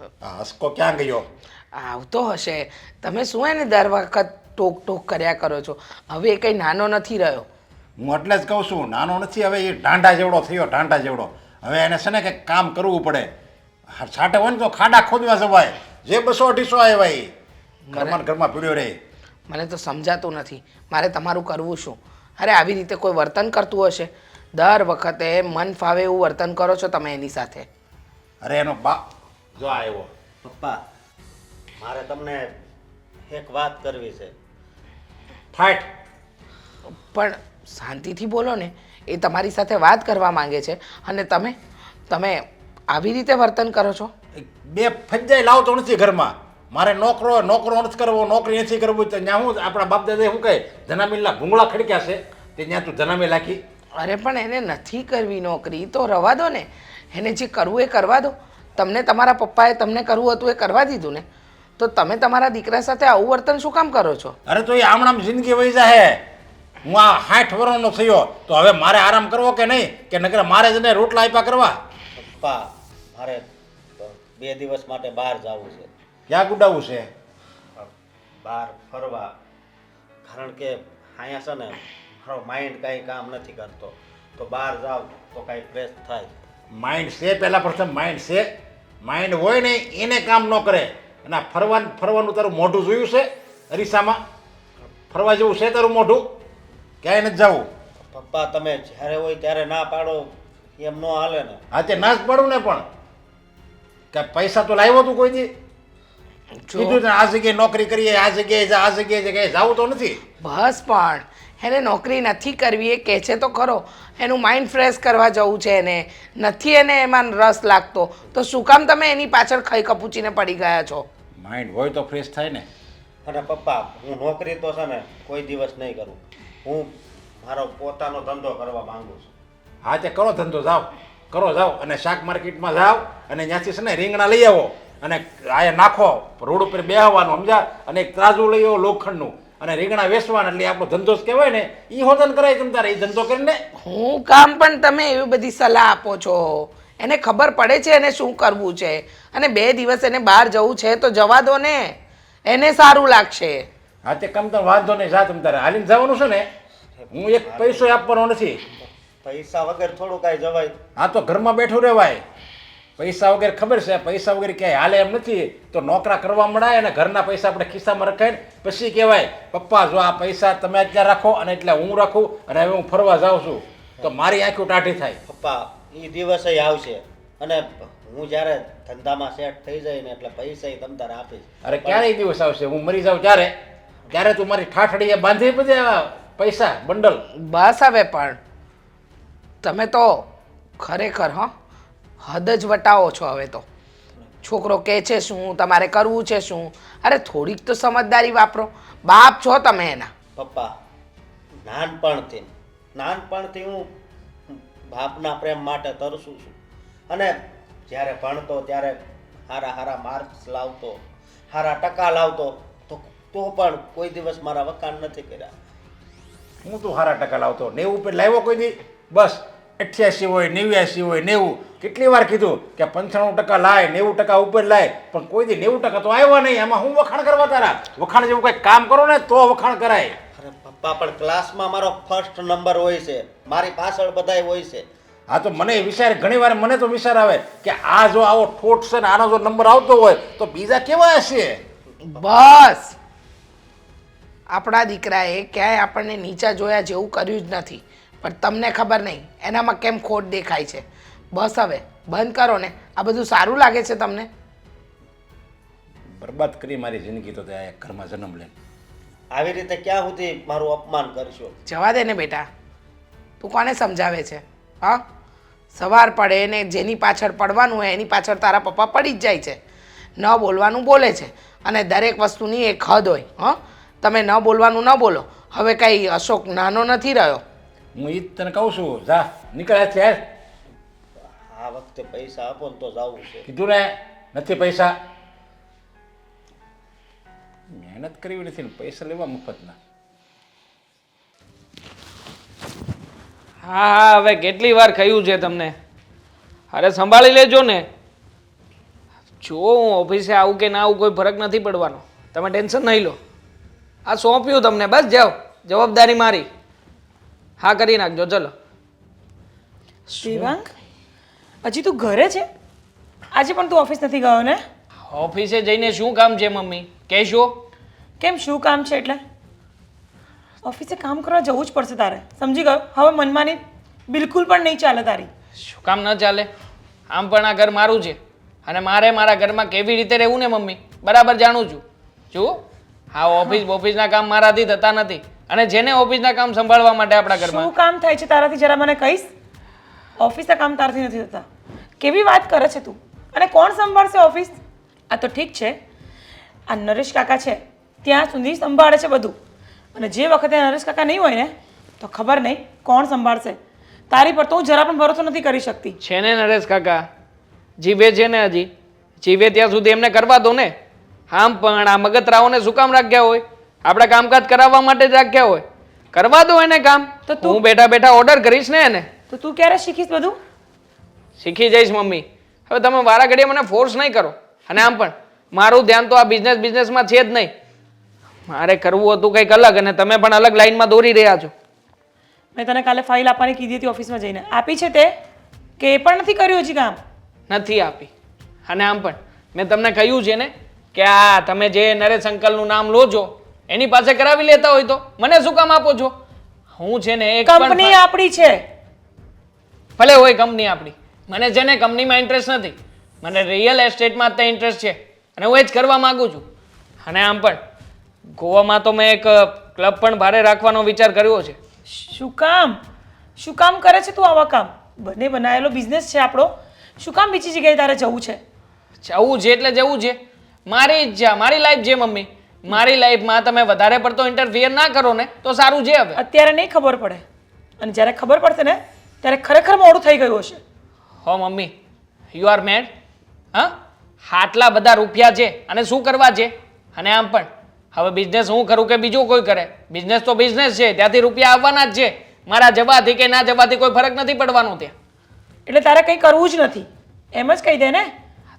આ હસકો ક્યાં ગયો? આવતો હશે. તમે શું એને દર વખત ટોક ટોક કર્યા કરો છો? હવે એ કંઈ નાનો નથી રહ્યો. હું એટલે જ કહું છું, નાનો નથી હવે, એ ઢાંઢા જેવડો થયો, ઢાંઢા જેવડો. હવે એને છે ને કંઈક કામ કરવું પડે. છાંટે હોય ને તો ખાડા ખોદવા જવાય. જે 200-250 આવ્યા એ ઘરમાં ને ઘરમાં પીડ્યો રહે. મને તો સમજાતું નથી મારે તમારું કરવું શું. અરે આવી રીતે કોઈ વર્તન કરતું હશે? દર વખતે મન ફાવે એવું વર્તન કરો છો તમે એની સાથે. અરે એનો બાપ જો આવ્યો. પપ્પા મારે તમને એક વાત કરવી છે. ફાઇટ. પણ શાંતિથી બોલો ને. એ તમારી સાથે વાત કરવા માંગે છે અને તમે આવી રીતે વર્તન કરો છો. બે ફજ્જાઈ લાવતો નથી ઘરમાં. મારે નોકરો નથી કરવો, નોકરી નથી કરવું. તો ત્યાં હું આપણા બાપ દાદા શું કહે, જનામીલના ભૂંગળા ખડક્યા છે તે ત્યાં તું જનામી લાખી. અરે પણ એને નથી કરવી નોકરી તો રવા દો ને. એને જે કરવું એ કરવા દો. તમને તમારા પપ્પાએ તમને કરવું હતું એ કરવા દીધું ને. તો તમે તમારા દીકરા સાથે આવું વર્તન શું કામ કરો છો? અરે તો એ આમણામ જિંદગી વહી જાય. હું આ 60 વર્ષનો થયો તો હવે મારે આરામ કરવો કે નહીં? કે નકર મારે જ ને રોટલા આપ્યા કરવા? પપ્પા મારે 2 દિવસ માટે બહાર જવું છે. ક્યાં ગુડાવવું છે? બહાર ફરવા. કારણ કે અહીંયા છે ને મારો માઇન્ડ કાંઈ કામ નથી કરતો. તો બહાર જાવ તો કાંઈ ફ્રેશ થાય. માઇન્ડ છે, પહેલાં પ્રથમ માઇન્ડ છે. માઇન્ડ હોય ને એને કામ ન કરે. અને આ ફરવાનું તારું મોઢું જોયું છે અરીસામાં? ફરવા જેવું છે તારું મોઢું? ક્યાંય નથી જવું. પપ્પા તમે જ્યારે હોય ત્યારે ના પાડો એમ ન હાલે ને. હા તે ના જ પાડું ને, પણ કે પૈસા તો લાવ્યો તું કોઈ દી? કીધું ને આ જગ્યાએ નોકરી કરીએ, આ જગ્યાએ જા, આ જગ્યાએ ક્યાંય જવું તો નથી. બસ પણ એને નોકરી નથી કરવી એ કહે છે તો ખરો. એનું માઇન્ડ ફ્રેશ કરવા જવું છે એને. નથી એને એમાં રસ લાગતો તો શું કામ તમે એની પાછળ ખઈ કપૂચીને પડી ગયા છો? માઇન્ડ હોય તો ફ્રેશ થાય ને. અને પપ્પા હું નોકરી તો છે ને કોઈ દિવસ નહીં કરું. હું મારો પોતાનો ધંધો કરવા માંગુ છું. હા તે કરો ધંધો, જાઓ અને શાક માર્કેટમાં જાઓ અને ત્યાંથી છે ને રીંગણા લઈ આવો અને આ નાખો રોડ ઉપર બેહવાનું, સમજા? અને એક ત્રાજુ લઈ આવો લોખંડનું અને રીંગણા વેચવાના. એટલે આપણો ધંધો જ કહેવાય ને. એ હોદન કરાય તમ તારે એ ધંધો કરીને. હું કામ પણ તમે એવી બધી સલાહ આપો છો? એને ખબર પડે છે એને શું કરવું છે. અને 2 દિવસ એને બહાર જવું છે તો જવા દો ને, એને સારું લાગશે. હા તે કમ તો વાંધો નહીં, જા તમ તારે હાલીને જવાનું છે ને. હું એક પૈસો આપવાનો નથી. પૈસા વગર થોડું કાંઈ જવાય? હા તો ઘરમાં બેઠું રહેવાય. પૈસા વગર ખબર છે, પૈસા વગર ક્યાંય હાલે એમ નથી. તો નોકરા કરવા મળાય અને ઘરના પૈસા આપણે ખિસ્સામાં રખાય ને પછી કહેવાય પપ્પા જો આ પૈસા તમે અત્યારે રાખો અને એટલે હું રાખું અને હવે હું ફરવા જાઉં છું. તો મારી આંખો ટાઢી થાય. પપ્પા એ દિવસે આવશે અને હું જ્યારે ધંધામાં સેટ થઈ જાય ને એટલે પૈસા તમ તારે આપીશ. અરે ક્યારે એ દિવસ આવશે? હું મરી જાઉં ત્યારે તું મારી ઠાઠડીએ બાંધી પછી પૈસા બંડલ. બસ હવે પણ તમે તો ખરેખર હદ જ વટાવો છો હવે તો. છોકરો કહે છે શું, તમારે કરવું છે શું? અરે થોડીક તો સમજદારી વાપરો. બાપ છો તમે એના. પપ્પા નાનપણથી હું બાપના પ્રેમ માટે તરસું છું. અને જ્યારે ભણતો ત્યારે સારા માર્ક્સ લાવતો, સારા ટકા લાવતો તો પણ કોઈ દિવસ મારા વખાણ નથી કર્યા. હું તું સારા ટકા લાવતો? 90 ઉપર લાવ્યો કોઈ દી? બસ 88 હોય, 89 હોય, 90. કેટલી વાર કીધું કે 95% લાય, 90% ઉપર લાય, પણ કોઈ દી 90% તો આવ્યા નહીં. એમાં હું વખાણ કરવા તારા? વખાણ જેવું કંઈક કામ કરો ને તો વખાણ કરાય. અરે પપ્પા પણ ક્લાસમાં મારો ફર્સ્ટ નંબર હોય છે, મારી પાછળ બધાય હોય છે. હા તો મને વિચાર ઘણી વાર મને તો વિચાર આવે કે આ જો આવો ઠોઠ છે ને આનો જો નંબર આવતો હોય તો બીજા કેવા હશે? બસ આપણા દીકરાએ ક્યાંય આપણને નીચા જોયા જેવું કર્યું જ નથી. પણ તમને ખબર નહીં એનામાં કેમ ખોટ દેખાય છે. બસ હવે બંધ કરો ને. આ બધું સારું લાગે છે તમને? બરબાદ કરી મારી જિંદગી તો ત્યાં ઘરમાં જન્મ લે. આવી રીતે ક્યાં સુધી મારું અપમાન કરશો? જવા દે ને બેટા. તું કોને સમજાવે છે? હા, સવાર પડે ને જેની પાછળ પડવાનું હોય એની પાછળ તારા પપ્પા પડી જ જાય છે. ન બોલવાનું બોલે છે અને દરેક વસ્તુની એક હદ હોય. તમે ન બોલવાનું ન બોલો. હવે કાંઈ અશોક નાનો નથી રહ્યો. હું ઈ જ તને કહું છું, જા નીકળ્યા છે. આ વખતે પૈસા આપો ને તો જવું છે. કીધું ને નથી પૈસા. મહેનત કરવી નથી ને પૈસા લેવા મફતના. હા હવે કેટલી વાર કહ્યું છે તમને? અરે સંભાળી લેજો ને. જો હું ઓફિસે આવું કે ના આવું કોઈ ફરક નથી પડવાનો. તમે ટેન્શન નહીં લો. આ સોંપ્યું તમને, બસ જાઓ, જવાબદારી મારી. હા કરી નાખજો. ચલો. દેવાંગ, હજી તું ઘરે છે? આજે પણ તું ઓફિસ નથી ગયો ને? ઓફિસે જઈને શું કામ છે મમ્મી, કહેશો? કેમ, શું કામ છે એટલે? ઓફિસે કામ કરવા જવું જ પડશે તારે, સમજી ગયો? હવે મનમાની બિલકુલ પણ નહીં ચાલે તારી. શું કામ ન ચાલે? આમ પણ આ ઘર મારું છે અને મારે મારા ઘરમાં કેવી રીતે રહેવું ને મમ્મી બરાબર જાણું છું. જુઓ, હા ઓફિસના કામ મારાથી થતા નથી અને જેને ઓફિસના કામ સંભાળવા માટે આપણા ઘરમાં શું કામ થાય છે તારાથી જરા મને કહીશ? ઓફિસના કામ તારાથી નથી થતા. કેવી વાત કરે છે તું? અને કોણ સંભાળશે ઓફિસ? આ તો ઠીક છે, આ નરેશ કાકા છે ત્યાં સુધી સંભાળે છે બધું, અને જે વખતે નરેશ કાકા નહીં હોય ને તો ખબર નહીં કોણ સંભાળશે. તારી પર તો હું જરા પણ ભરોસો નથી કરી શકતી. છે ને નરેશ કાકા, જીવે છે ને, હજી જીવે ત્યાં સુધી એમને કરવા દો ને. આમ પણ આ મગતરાઓને શું કામ રાખ્યા હોય? આપણે કામકાજ કરાવવા માટે જ રાખ્યા હોય. કરવા દો એને કામ. તો તો હું બેઠા બેઠા ઓર્ડર કરીશ ને એને. તો તું ક્યારે શીખીશ બધું? શીખી જઈશ મમ્મી. હવે તમે વારા ઘડીએ મને ફોર્સ નહીં કરો. અને આમ પણ મારું ધ્યાન તો આ બિઝનેસમાં છે જ નહીં. મારે કરવું હતું કંઈક અલગ અને તમે પણ અલગ લાઈનમાં દોરી રહ્યા છો. મેં તને કાલે ફાઇલ આપવાની કીધી હતી ઓફિસમાં જઈને, આપી છે તે કે એ પણ નથી કર્યું હજી કામ? નથી આપી. અને આમ પણ મેં તમને કહ્યું છે ને કે આ તમે જે નરેશ અંકલનું નામ લો છો એની પાસે કરાવી લેતા હોય તો મને શું કામ આપો છો? હું છે ને એક કંપની આપણી છે. ભલે હોય કંપની આપણી, મને છે ને કંપનીમાં ઇન્ટરેસ્ટ નથી. મને રિયલ એસ્ટેટમાં તે ઇન્ટરેસ્ટ છે અને હું એ જ કરવા માંગુ છું. અને આમ પણ ગોવામાં તો મેં એક ક્લબ પણ ભાડે રાખવાનો વિચાર કર્યો છે. શું કામ? શું કામ કરે છે તું આવા કામ? બને બનાવેલો બિઝનેસ છે આપણો, શું કામ બીજી જગ્યાએ તારે જવું છે? જવું છે એટલે જવું છે. મારી ઈચ્છા, મારી લાઈફ છે મમ્મી. મારી લાઈફમાં તમે વધારે પડતો ઇન્ટરફિયર ના કરો ને તો સારું છે. હવે અત્યારે નહીં ખબર પડે, અને જ્યારે ખબર પડશે ને ત્યારે ખરેખર મોડું થઈ ગયું હશે. હો મમ્મી, યુ આર મેડ. હા, આટલા બધા રૂપિયા છે અને શું કરવા છે? અને આમ પણ હવે બિઝનેસ હું કરું કે બીજું કોઈ કરે, બિઝનેસ તો બિઝનેસ છે, ત્યાંથી રૂપિયા આવવાના જ છે. મારા જવાથી કે ના જવાથી કોઈ ફરક નથી પડવાનો ત્યાં. એટલે તારે કંઈ કરવું જ નથી, એમ જ કહી દે ને.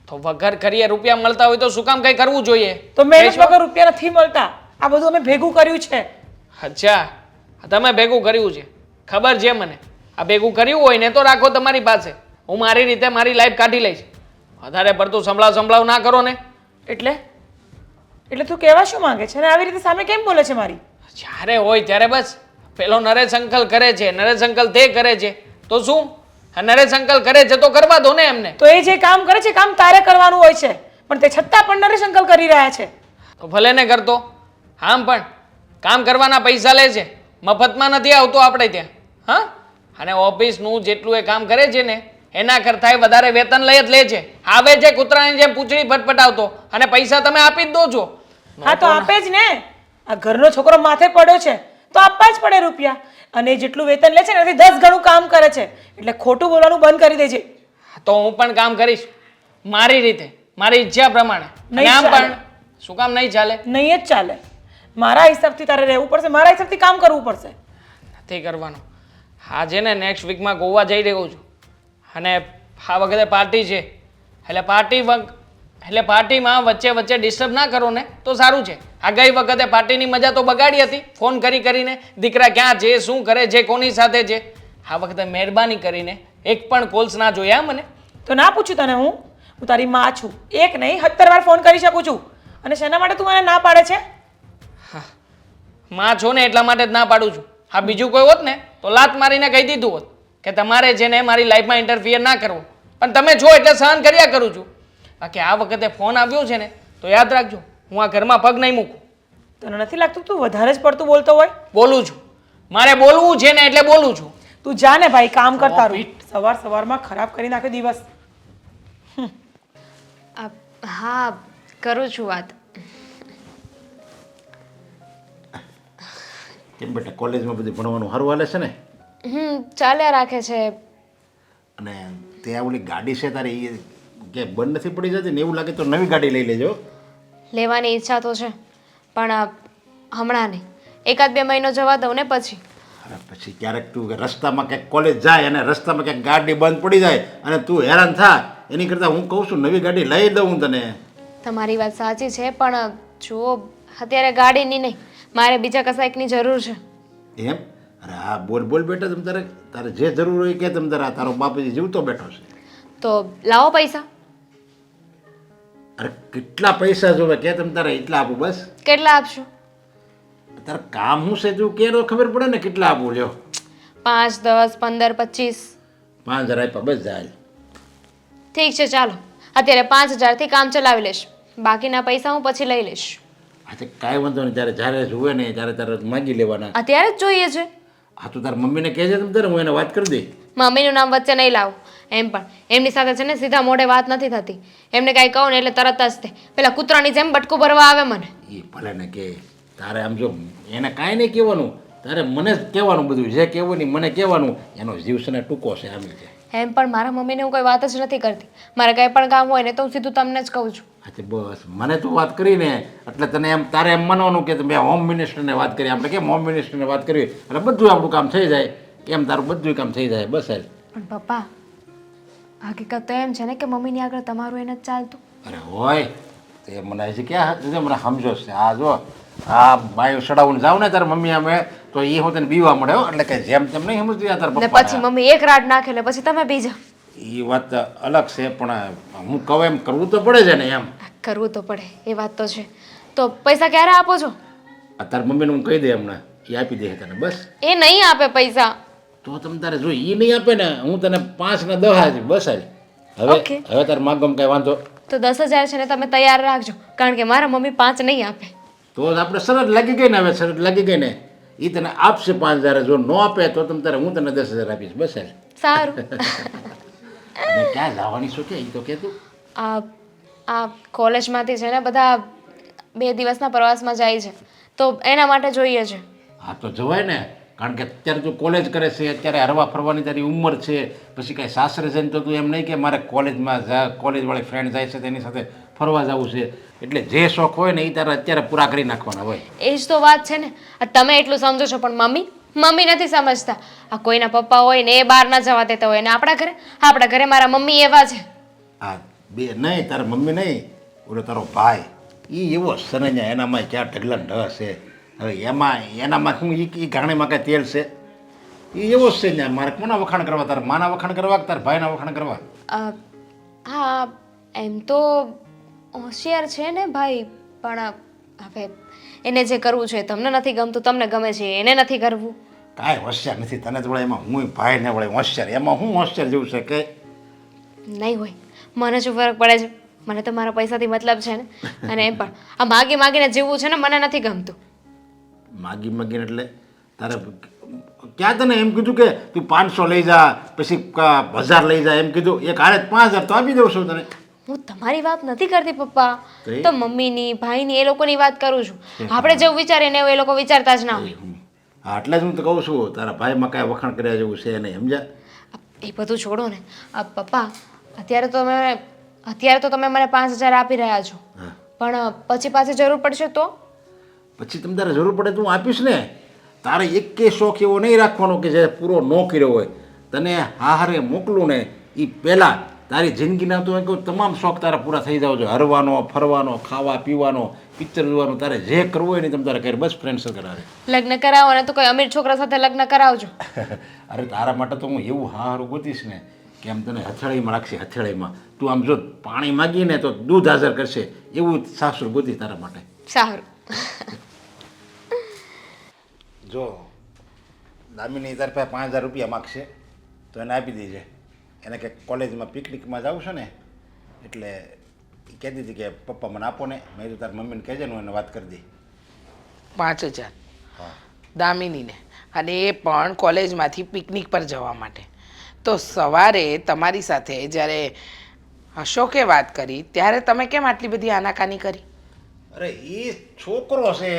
તો વગર કરીએ રૂપિયા મળતા હોય તો શું કામ કંઈ કરવું જોઈએ? તો મહેનત વગર રૂપિયા નથી મળતા. આ બધું અમે ભેગું કર્યું છે. અચ્છા, તમે ભેગું કર્યું છે, ખબર છે મને. આ ભેગું કર્યું હોય ને તો રાખો તમારી પાસે, હું મારી રીતે મારી લાઈફ કાઢી લઈશ. વધારે પડતું સંભળાવ ના કરો ને. એટલે એટલે તું કહેવા શું માંગે છે? અને આવી રીતે સામે કેમ બોલે છે મારી? જ્યારે હોય ત્યારે બસ પેલો નરેશ અંકલ કરે છે, નરેશ અંકલ તે કરે છે તો શું? નરેશ અંકલ કરે છે તો કરવા દો ને એમને. તો એ જે કામ કરે છે કામ તારે કરવાનું હોય છે, પણ તે છતાં પણ નરેશ અંકલ કરી રહ્યા છે. તો ભલે ને કરતો. આમ પણ કામ કરવાના પૈસા લે છે, મફતમાં નથી આવતો આપણે ત્યાં. હા, અને ઓફિસનું જેટલું એ કામ કરે છે ને એના કરતાં વધારે વેતન લઈ જ લે છે. આવે છે કૂતરાની જેમ પૂંછડી ફટફટાવતો અને પૈસા તમે આપી જ દો છો. હા તો આપે જ ને. આ ઘરનો છોકરો માથે પડ્યો છે તો આપવા જ પડે રૂપિયા. અને જેટલું વેતન લે છે ને એનાથી 10 ગણું કામ કરે છે, એટલે ખોટું બોલવાનું બંધ કરી દેજે. તો હું પણ કામ કરીશ મારી રીતે, મારી ઈચ્છા પ્રમાણે. અને આમ પણ શું કામ નહીં ચાલે? નહીં જ ચાલે. મારા હિસાબથી તારે રહેવું પડશે, મારા હિસાબથી કામ કરવું પડશે. નથી કરવાનું. આજે ને નેક્સ્ટ વીકમાં ગોવા જઈ રહ્યો છું અને આ વખતે પાર્ટી છે એટલે પાર્ટીમાં વચ્ચે વચ્ચે ડિસ્ટર્બ ના કરો ને તો સારું છે. આ ગઈ વખતે પાર્ટીની મજા તો બગાડી હતી, ફોન કરીને દીકરા ક્યાં છે, શું કરે છે, કોની સાથે છે. આ વખતે મહેરબાની કરીને એક પણ કોલ્સ ના જોયા મને. તો ના પૂછું તને? હું તારી માં છું, એક નહીં 17 વાર ફોન કરી શકું છું. અને શેના માટે તું મને ના પાડે છે? માં છો ને એટલા માટે જ ના પાડું છું. હા, બીજું કોઈ હોત ને તો લાત મારીને કહી દીધું હોત કે તમારે છે ને મારી લાઈફમાં ઇન્ટરફિયર ના કરવો, પણ તમે છો એટલે સહન કર્યા કરું છું. બાકી આ વખતે ફોન આવ્યો છે ને તો યાદ રાખજો, હું આ ઘરમાં પગ નહીં મૂકું. તને નથી લાગતું તું વધારે જ પડતું બોલતો હોય? બોલું છું, મારે બોલવું છે ને એટલે બોલું છું. તું જા ને ભાઈ, કામ કરતા રહો. સવારમાં ખરાબ કરી નાખે દિવસ. હા, કરું છું વાત. કેમ બેટા, કોલેજમાં બધું ભણવાનું સારું હાલે છે ને? ચાલ્યા રાખે છે. અને ત્યાં ઓલી ગાડી છે તારી એ કે બંધ નથી પડી જતી ને? એવું લાગે તો નવી ગાડી લઈ લેજો. લેવાની ઈચ્છા તો છે પણ હમણાં નહીં, 1-2 મહિનો જવા દઉં ને પછી. અરે પછી ક્યારેક તું રસ્તામાં ક્યાંક કોલેજ જાય અને રસ્તામાં ક્યાંક ગાડી બંધ પડી જાય અને તું હેરાન થાય એની કરતાં હું કહું છું નવી ગાડી લઈ દઉં તને. તમારી વાત સાચી છે, પણ જુઓ અત્યારે ગાડીની નહીં, મારે બીજા કશાકની જરૂર છે. એમ? અરે હા, બોલ બોલ બેટા, તારે જે જરૂર હોય કે તારો બાપ હજી જીવતો બેઠો છે. તો લાવો પૈસા. અરે કેટલા પૈસા જોવે કે તારે એટલા આપું બસ. કેટલા આપશો? તારે કામ શું છે તું કે તો ખબર પડે ને કેટલા આપું. લ્યો 5, 10, 15, 25. 5000 આપ્યા બસ જાય. ઠીક છે, ચાલો અત્યારે 5000થી કામ ચલાવી લઈશ, બાકીના પૈસા હું પછી લઈ લઈશ. હા તો કાંઈ વાંધો નહીં, જ્યારે જુએ ને ત્યારે તારે માગી લેવાના. અત્યારે જ જોઈએ છે. હા તો તારા મમ્મીને કહેજે હું એને વાત કરી દઈ. મમ્મીનું નામ વચ્ચે નહીં લાવો. એમ પણ એમની સાથે છે ને સીધા મોઢે વાત નથી થતી. એમને કાંઈ કહું ને એટલે તરત જ તે પેલા કૂતરાની જેમ બટકું ભરવા આવે મને. એ ભલે ને કે તારે આમ જો એને કાંઈ નહીં કહેવાનું, તારે મને જ કહેવાનું, બધું જે કહેવું ને મને કહેવાનું. એનો જીવ છે ને ટૂંકો છે આમ છે. એમ પણ મારા મમ્મીને હું કોઈ વાત જ નથી કરતી. મારે કંઈ પણ કામ હોય ને તો હું સીધું તમને જ કહું છું. હા તો બસ મને તું વાત કરીને એટલે તને એમ તારે એમ માનવાનું કે મેં હોમ મિનિસ્ટરને વાત કરી. આપણે કેમ હોમ મિનિસ્ટરને વાત કરવી એટલે બધું આપણું કામ થઈ જાય, એમ તારું બધું કામ થઈ જાય બસ. પણ પપ્પા હકીકત તો એમ છે ને કે મમ્મીની આગળ તમારું એને જ ચાલતું. અરે હોય તે મને હજી ક્યાં મને સમજો છે. આ જો આ બાયો ચડાવીને જાવ ને તારે મમ્મી અમે તો એ હું તને બીવા મળે એટલે કે જેમ તેમ નહીં સમજતી આ તારા ને પપ્પા. પછી મમ્મી એક રાત નાખે એટલે પછી તમે બીજા. એ વાત અલગ છે પણ હું કહું એમ કરવું તો પડે છે ને એમ. કરવું તો પડે એ વાત તો છે. તો પૈસા ક્યારે આપો છો? તારી મમ્મીને હું કહી દે હમણાં એ આપી દે તને બસ. એ નહીં આપે પૈસા. તો તમે તારે જો એ નહીં આપે ને હું તને 5 ને 10 આપી બસ. હવે Okay. હવે તારે માગમ કઈ વાંધો તો 10000 છે ને તમે તૈયાર રાખજો, કારણ કે મારા મમ્મી 5 નહીં આપે. તો આપણે શરત લાગી ગઈ ને. હવે શરત લાગી ગઈ ને એ તને આપશે 5000. જો ન આપે તો તમે તારે હું તને 10000 આપીશ બસ. સારું. અને ક્યાં જવાની શું કે એ તો કે તું. આ કોલેજમાંથી છે ને બધા 2 દિવસના પ્રવાસમાં જાય છે, તો એના માટે જોઈએ છે. હા તો જવાય ને, કારણ કે અત્યારે તું કોલેજ કરે છે, અત્યારે હરવા ફરવાની તારી ઉંમર છે. પછી કાંઈ સાસરે જઈને તો તું એમ નહીં કે મારે કોલેજમાં કોલેજવાળી ફ્રેન્ડ જાય છે તેની સાથે ફરવા જવું છે. એટલે જે શોખ હોય ને એ તારે અત્યારે પૂરા કરી નાખવાના હોય. એ જ તો વાત છે ને. આ તમે એટલું સમજો છો પણ મમ્મી નથી સમજતા. આ કોઈના પપ્પા હોય ને એ બહાર ના જવા દેતા હોય ને આપણા ઘરે મારા મમ્મી એવા છે. હા બે નહીં, તારા મમ્મી નહીં, ઓલો તારો ભાઈ એ એવો સરંજા, એનામાં ક્યાં ઢગલા ઢ છે. હવે એનામાં શું એ ઘાણીમાં કાંઈ તેલ છે? એ એવો જ છે ને. મારે કોના વખાણ કરવા? તારા માના વખાણ કરવા કે તારા ભાઈના વખાણ કરવા? હા એમ તો હોશિયાર છે ને ભાઈ, પણ હવે એને જે કરવું છે તમને નથી ગમતું, તમને ગમે છે એને નથી કરવું. કાંઈ હોશિયાર નથી. તને તો વળે એમાં હું ભાઈ ને વળે હોશિયાર, એમાં હું હોશિયાર જેવું છે કે નહીં હોય. મને શું ફરક પડે છે? મને તો મારા પૈસાથી મતલબ છે ને. અને એમ પણ આ માગીને જીવવું છે ને મને નથી ગમતું. માગીને એટલે તારે ક્યાં તને એમ કીધું કે તું 500 લઈ જા પછી 1000 લઈ જા એમ કીધું? એક હારે 5000 તો આપી દઉં છું તને. હું તમારી વાત નથી કરતી પપ્પા, કઈ? તો મમ્મીની ભાઈની એ લોકોની વાત કરું છું. આપણે જેવું વિચારીએ ને એવું એ લોકો વિચારતા જ ના હોય. હા એટલે જ હું તો કહું છું તારા ભાઈમાં કાંઈ વખાણ કર્યા જેવું છે નહીં, સમજ્યા? એ બધું છોડો ને. પપ્પા અત્યારે તો તમે મને 5000 આપી રહ્યા છો, હા પણ પછી પાછી જરૂર પડશે તો? પછી તમે તારે જરૂર પડે તો હું આપીશ ને. તારે એકે શોખ એવો નહીં રાખવાનો કે જે પૂરો ન કર્યો હોય. તને હારે મોકલું ને એ પહેલાં તારી જિંદગીના તો કહું તમામ શોખ તારા પૂરા થઈ જાવ છો. હરવાનો, ફરવાનો, ખાવા પીવાનો, પિક્ચર જોવાનું, તારે જે કરવું હોય ને તમે તારે કરી બસ. ફ્રેન્ડ સર્કલ હારે લગ્ન કરાવો ને તો કોઈ અમીર છોકરા સાથે લગ્ન કરાવજો. અરે તારા માટે તો હું એવું હારું ગોતીશ ને કે આમ તને હથેળીમાં રાખશે. હથેળીમાં તું આમ જો પાણી માગીને તો દૂધ હાજર કરશે એવું સાસુ ગોતી તારા માટે. સારું. જો દામિની તારી પાસે 5000 રૂપિયા માગશે તો એને આપી દેજે. એને કે કોલેજમાં પિકનિકમાં જવું છે ને એટલે એ કહેતી હતી કે પપ્પા મને આપો ને. મેં તો તારી મમ્મીને કહેજે ને હું એને વાત કરી દઈ. 5000 હા દામિનીને, અને એ પણ કોલેજમાંથી પિકનિક પર જવા માટે. તો સવારે તમારી સાથે જ્યારે અશોકે વાત કરી ત્યારે તમે કેમ આટલી બધી આનાકાની કરી? અરે એ છોકરો છે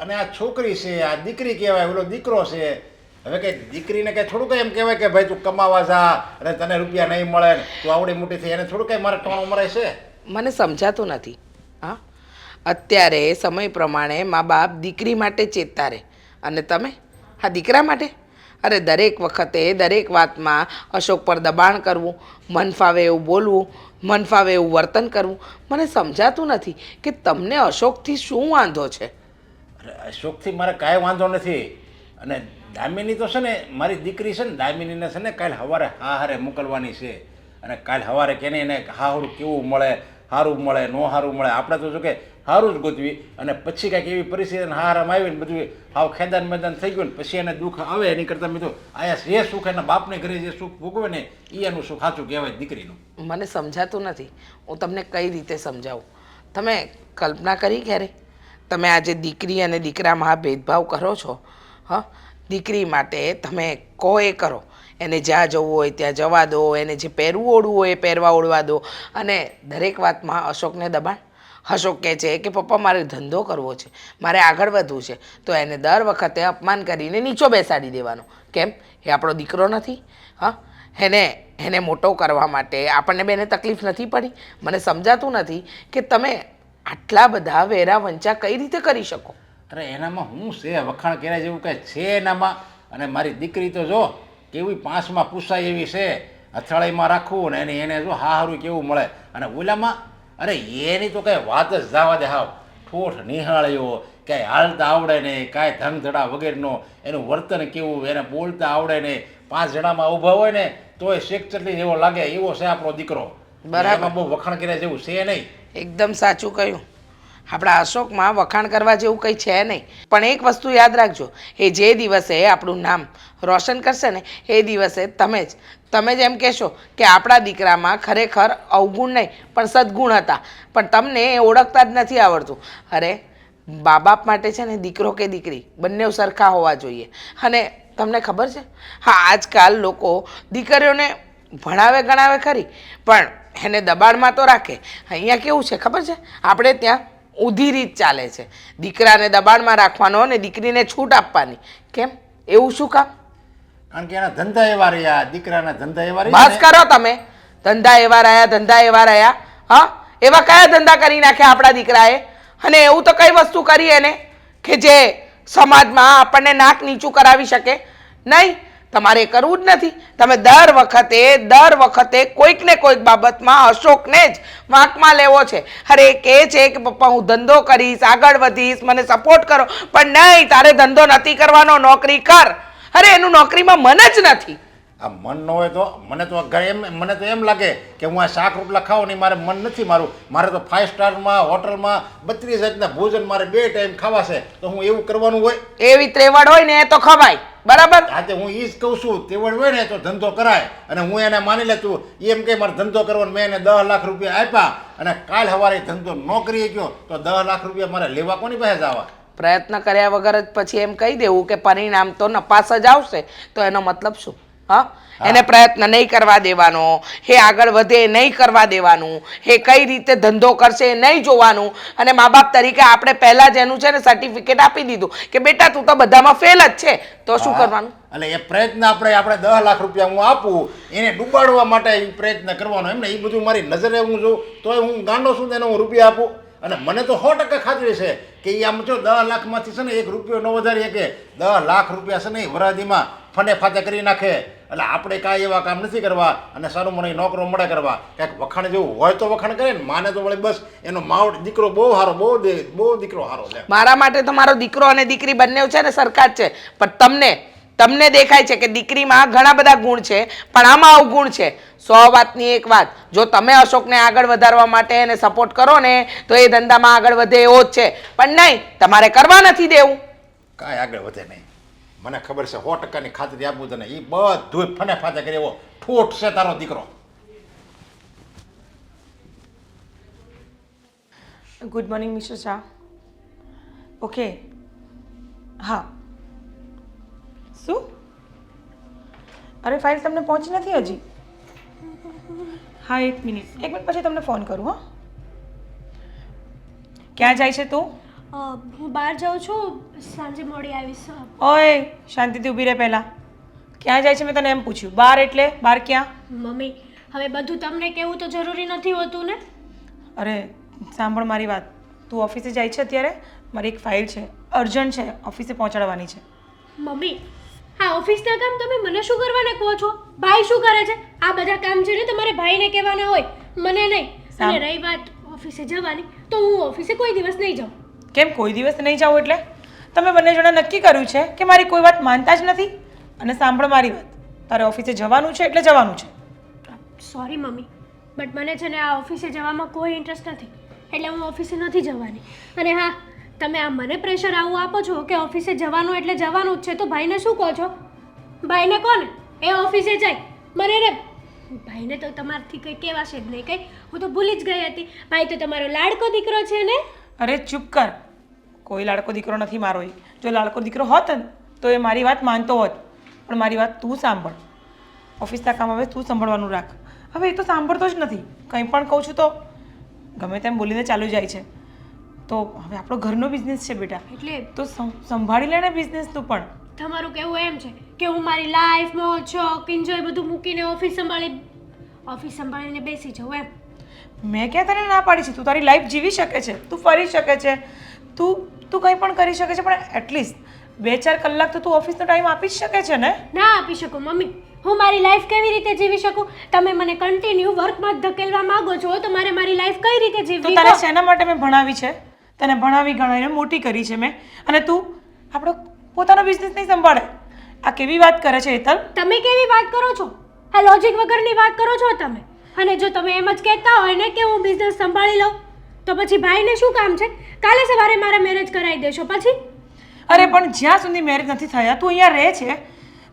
અને આ છોકરી છે. આ દીકરી કહેવાય, ઓલો દીકરો છે. હવે કંઈ દીકરીને કંઈ થોડું કંઈ એમ કહેવાય કે ભાઈ તું કમાવા જા અને તને રૂપિયા નહીં મળે ને તું આવડી મોટી થઈ, એને થોડું કંઈ મારે ટોણું મરાય છે? મને સમજાતું નથી. હા, અત્યારે સમય પ્રમાણે મા બાપ દીકરી માટે ચેતતા રહે અને તમે આ દીકરા માટે? અરે દરેક વખતે દરેક વાતમાં અશોક પર દબાણ કરવું, મન ફાવે એવું બોલવું, મન ફાવે એવું વર્તન કરવું. મને સમજાતું નથી કે તમને અશોકથી શું વાંધો છે. અરે અશોકથી મારે કાંઈ વાંધો નથી. અને દામિની તો છે ને મારી દીકરી છે ને, દામિનીને છે ને કાલે સવારે હારે મોકલવાની છે. અને કાલે સવારે કેને એને હારું કેવું મળે, સારું મળે ન સારું મળે, આપણે તો જો કે સારું જ ગોતવી. અને પછી કાંઈક એવી પરિસ્થિતિ હારામાં આવી ને બધું હાવ ખેદાન મેદાન થઈ ગયું ને પછી એને દુઃખ આવે એની કરતાં મેં તો આયા જે સુખ એના બાપને ઘરે જે સુખ ભોગવે ને એ એનું સુખ સાચું કહેવાય દીકરીનું. મને સમજાતું નથી. હું તમને કઈ રીતે સમજાવું. તમે કલ્પના કરી ક્યારે? તમે આજે દીકરી અને દીકરામાં આ ભેદભાવ કરો છો. હા, દીકરી માટે તમે કહો એ કરો, એને જ્યાં જવું હોય ત્યાં જવા દો, એને જે પહેરવું ઓળવું હોય એ પહેરવા ઓળવા દો. અને દરેક વાતમાં અશોકને દબાણ. અશોક કહે છે કે પપ્પા મારે ધંધો કરવો છે, મારે આગળ વધવું છે, તો એને દર વખતે અપમાન કરીને નીચો બેસાડી દેવાનો. કેમ? એ આપણો દીકરો નથી? હા, એને મોટો કરવા માટે આપણને બેને તકલીફ નથી પડી? મને સમજાતું નથી કે તમે આટલા બધા વેરા વંચા કઈ રીતે કરી શકો. અરે એનામાં હું છે, વખાણ કર્યા જેવું કાંઈ છે એનામાં. અને મારી દીકરી તો જો કેવી પાંચમાં પૂછાય એવી છે, અથડાઈમાં રાખવું ને એને જો હારું કેવું મળે. અને ઓલામાં અરે એની તો કાંઈ વાત જ જવા દે. હાવ ઠોઠ નિહાળ્યો, કાંઈ હાલતા આવડે નહીં, કાંઈ ધંધડા વગેરેનો, એનું વર્તન કેવું, એને બોલતા આવડે નહીં. 5 જણામાં ઊભા હોય ને તોય શેખ ચટલી જેવો લાગે એવો છે આપણો દીકરો. બરાબર, બહુ વખાણ કર્યા જેવું છે નહીં. એકદમ સાચું કહ્યું. આપણા અશોકમાં વખાણ કરવા જેવું કંઈ છે નહીં. પણ એક વસ્તુ યાદ રાખજો, એ જે દિવસે આપણું નામ રોશન કરશે ને એ દિવસે તમે જ એમ કહેશો કે આપણા દીકરામાં ખરેખર અવગુણ નહીં પણ સદગુણ હતા, પણ તમને એ ઓળખતા જ નથી આવડતું. અરે મા બાપ માટે છે ને દીકરો કે દીકરી બંને સરખા હોવા જોઈએ. અને તમને ખબર છે, હા આજકાલ લોકો દીકરીઓને ભણાવે ગણાવે ખરી પણ એને દબાણમાં તો રાખે. અહીંયા કેવું છે ખબર છે, આપણે ત્યાં ઊંધી રીત ચાલે છે. દીકરાને દબાણમાં રાખવાનો અને દીકરીને છૂટ આપવાની. કેમ? એવું શું કામ? કારણ કે એના ધંધા એવા રહ્યા, દીકરાના ધંધા એવા રહ્યા. બસ કરો તમે. ધંધા એવા રહ્યા, ધંધા એવા રહ્યા. હા, એવા કયા ધંધા કરી નાખ્યા આપણા દીકરાએ? અને એવું તો કઈ વસ્તુ કરી એને કે જે સમાજમાં આપણને નાક નીચું કરાવી શકે? નહીં, તમારે કરવું જ નથી. તમે દર વખતે કોઈક ને કોઈક બાબતમાં અશોકને જ વાંકમાં લેવો છે. અરે કહે છે કે પપ્પા હું ધંધો કરીશ, આગળ વધીશ, મને સપોર્ટ કરો. પણ નહીં, તારે ધંધો નથી કરવાનો, નોકરી કર. અરે એનું નોકરીમાં મન જ નથી. આ મન ન હોય તો મને તો એમ લાગે કે હું આ શાક રોટલા ખાઉં નહીં, મારે મન નથી મારું. મારે તો 5 સ્ટારમાં હોટલમાં 32 જાતના ભોજન મારે 2 ટાઈમ ખાવા છે, તો હું એવું કરવાનું હોય? એવી ત્રેવડ હોય ને તો ખવાય. બરાબર, આજે હું એ જ કહું છું, તેવડ હોય ને તો ધંધો કરાય. અને હું એને માની લેતું એમ કે મારે ધંધો કરવાનો, મેં એને 10 લાખ રૂપિયા આપ્યા અને કાલ સવારે ધંધો નોકરીએ ગયો તો 10 લાખ રૂપિયા મારે લેવા કોની પાસે જવા? પ્રયત્ન કર્યા વગર જ પછી એમ કહી દેવું કે પરિણામ તો નપાસ જ આવશે, તો એનો મતલબ શું? હા, એને પ્રયત્ન નહીં કરવા દેવાનો, એ આગળ વધે નહીં કરવા દેવાનું, એ કઈ રીતે ધંધો કરશે એ નહીં જોવાનું. અને મા બાપ તરીકે આપણે પહેલાં જ એનું છે ને સર્ટિફિકેટ આપી દીધું કે બેટા તું તો બધામાં ફેલ જ છે, તો શું કરવાનું? એટલે એ પ્રયત્ન આપણે 10 લાખ રૂપિયા હું આપું એને ડૂબાડવા માટે એ પ્રયત્ન કરવાનો એમ ને. એ બધું મારી નજરે હું જોઉં તોય હું ગાંડો છું તેને હું રૂપિયા આપું. અને મને તો 100% ખાતરી છે કે એ આમ જો 10 લાખમાંથી છે ને 1 રૂપિયો ન વધારીએ કે 10 લાખ રૂપિયા છે ને એ વરાદીમાં ફને ફાતે કરી નાખે. એટલે આપણે કાંઈ એવા કામ નથી કરવા અને સારું મને નોકરો મળે કરવા. કાંઈક વખાણ જેવું હોય તો વખાણ કરે ને, માને તો વળી બસ એનો માવડ દીકરો બહુ સારો, બહુ દીકરો સારો છે. મારા માટે તો મારો દીકરો અને દીકરી બંને છે ને સરખા જ છે. પણ તમને દેખાય છે કે દીકરીમાં ઘણા બધા ગુણ છે પણ આમાં અવગુણ છે. 100 વાતની એક વાત, જો તમે અશોકને આગળ વધારવા માટે એને સપોર્ટ કરો ને તો એ ધંધામાં આગળ વધે એવો જ છે. પણ નહીં, તમારે કરવા નથી દેવું. કાંઈ આગળ વધે નહીં, મને ખબર છે. 100%ની ખાતરી આપું તને. એ બધું ફને ફાતે કરે એવો ઠોઠ છે તારો દીકરો. Good morning mister Shah. Okay, હા. શું? અરે ફાઇલ તમને પહોંચી નથી હજી? હા, 1 મિનિટ પછી તમને ફોન કરું. હા, ક્યાં જાય છે તું? હું બહાર જાઉં છું, સાંજે મોડી આવીશ. ઓય શાંતિથી ઊભી રહે. પહેલાં ક્યાં જાય છે મેં તને એમ પૂછ્યું. બહાર એટલે બહાર ક્યાં? મમ્મી, હવે બધું તમને કહેવું તો જરૂરી નથી હોતું ને. અરે સાંભળ મારી વાત, તું ઓફિસે જાય છે અત્યારે? મારી એક ફાઇલ છે, અર્જન્ટ છે, ઓફિસે પહોંચાડવાની છે. મમ્મી, હા ઓફિસના કામ તમે મને શું કરવાને કહો છો? ભાઈ શું કરે છે? આ બધા કામ છે ને તમારે ભાઈને કહેવાના હોય. મને નહીં. અને રહી વાત ઓફિસે જવાની, તો હું ઓફિસે કોઈ દિવસ નહીં જાઉં. કેમ કોઈ દિવસ નહીં જાઓ એટલે? તમે બંને જણા નક્કી કર્યું છે કે મારી કોઈ વાત માનતા જ નથી. અને સાંભળ મારી વાત, તારે ઓફિસે જવાનું છે એટલે જવાનું છે. સોરી મમ્મી, બટ મને છે ને આ ઓફિસે જવામાં કોઈ ઇન્ટરેસ્ટ નથી, એટલે હું ઓફિસે નથી જવાની. અને હા, તમે આ મને પ્રેશર આવું આપો છો કે ઓફિસે જવાનું એટલે જવાનું જ છે, તો ભાઈને શું કહો છો? ભાઈને કોને એ ઓફિસે જાય. મને ને ભાઈને તો તમારથી કંઈ કહેવાશે જ નહીં કંઈ. હું તો ભૂલી જ ગઈ હતી. ભાઈ તો તમારો લાડકો દીકરો છે ને. અરે ચૂપ કર, કોઈ લાડકો દીકરો નથી મારો. એ જો લાડકો દીકરો હોત ને તો એ મારી વાત માનતો હોત. પણ મારી વાત તું સાંભળ. ઓફિસના કામ હવે તું સંભાળવાનું રાખ. હવે એ તો સાંભળતો જ નથી. કંઈ પણ કહું છું તો ગમે તેમ બોલીને ચાલુ જાય છે. તો હવે આપણો ઘરનો બિઝનેસ છે બેટા, એટલે તો સંભાળી લે ને બિઝનેસનું પણ. તમારું કહેવું એમ છે કે હું મારી લાઈફ મોજ શોખ એન્જોય બધું મૂકીને ઓફિસ સંભાળીને બેસી જાઉં એમ? મેં ક્યાં તને ના પાડી છે? તું તારી લાઈફ જીવી શકે છે, તું ફરી શકે છે, તું કંઈ પણ કરી શકે છે, પણ એટલીસ્ટ 2-4 કલાક તો તું ઓફિસનો ટાઈમ આપી જ શકે છે ને? ના આપી શકું મમ્મી. હું મારી લાઈફ કેવી રીતે જીવી શકું? તમે મને કન્ટિન્યુ વર્કમાં જ ધકેલવા માંગો છો, તો મારે મારી લાઈફ કઈ રીતે તો જીવવી? તને શેના માટે મેં ભણાવી છે? તને ભણાવી ગણાવીને મોટી કરી છે મેં, અને તું આપણો પોતાનો બિઝનેસ નહીં સંભાળે. આ કેવી વાત કરે છે હેતલ? તમે કેવી વાત કરો છો? આ લોજિક વગરની વાત કરો છો તમે. અને જો તમે એમ જ કહેતા હોય ને કે હું બિઝનેસ સંભાળી લઉં, તો પછી ભાઈને શું કામ છે? કાલે સવારે મારા મેરેજ કરાવી દેશો પછી? અરે પણ જ્યાં સુધી મેરેજ નથી થયા, તું અહીંયા રહે છે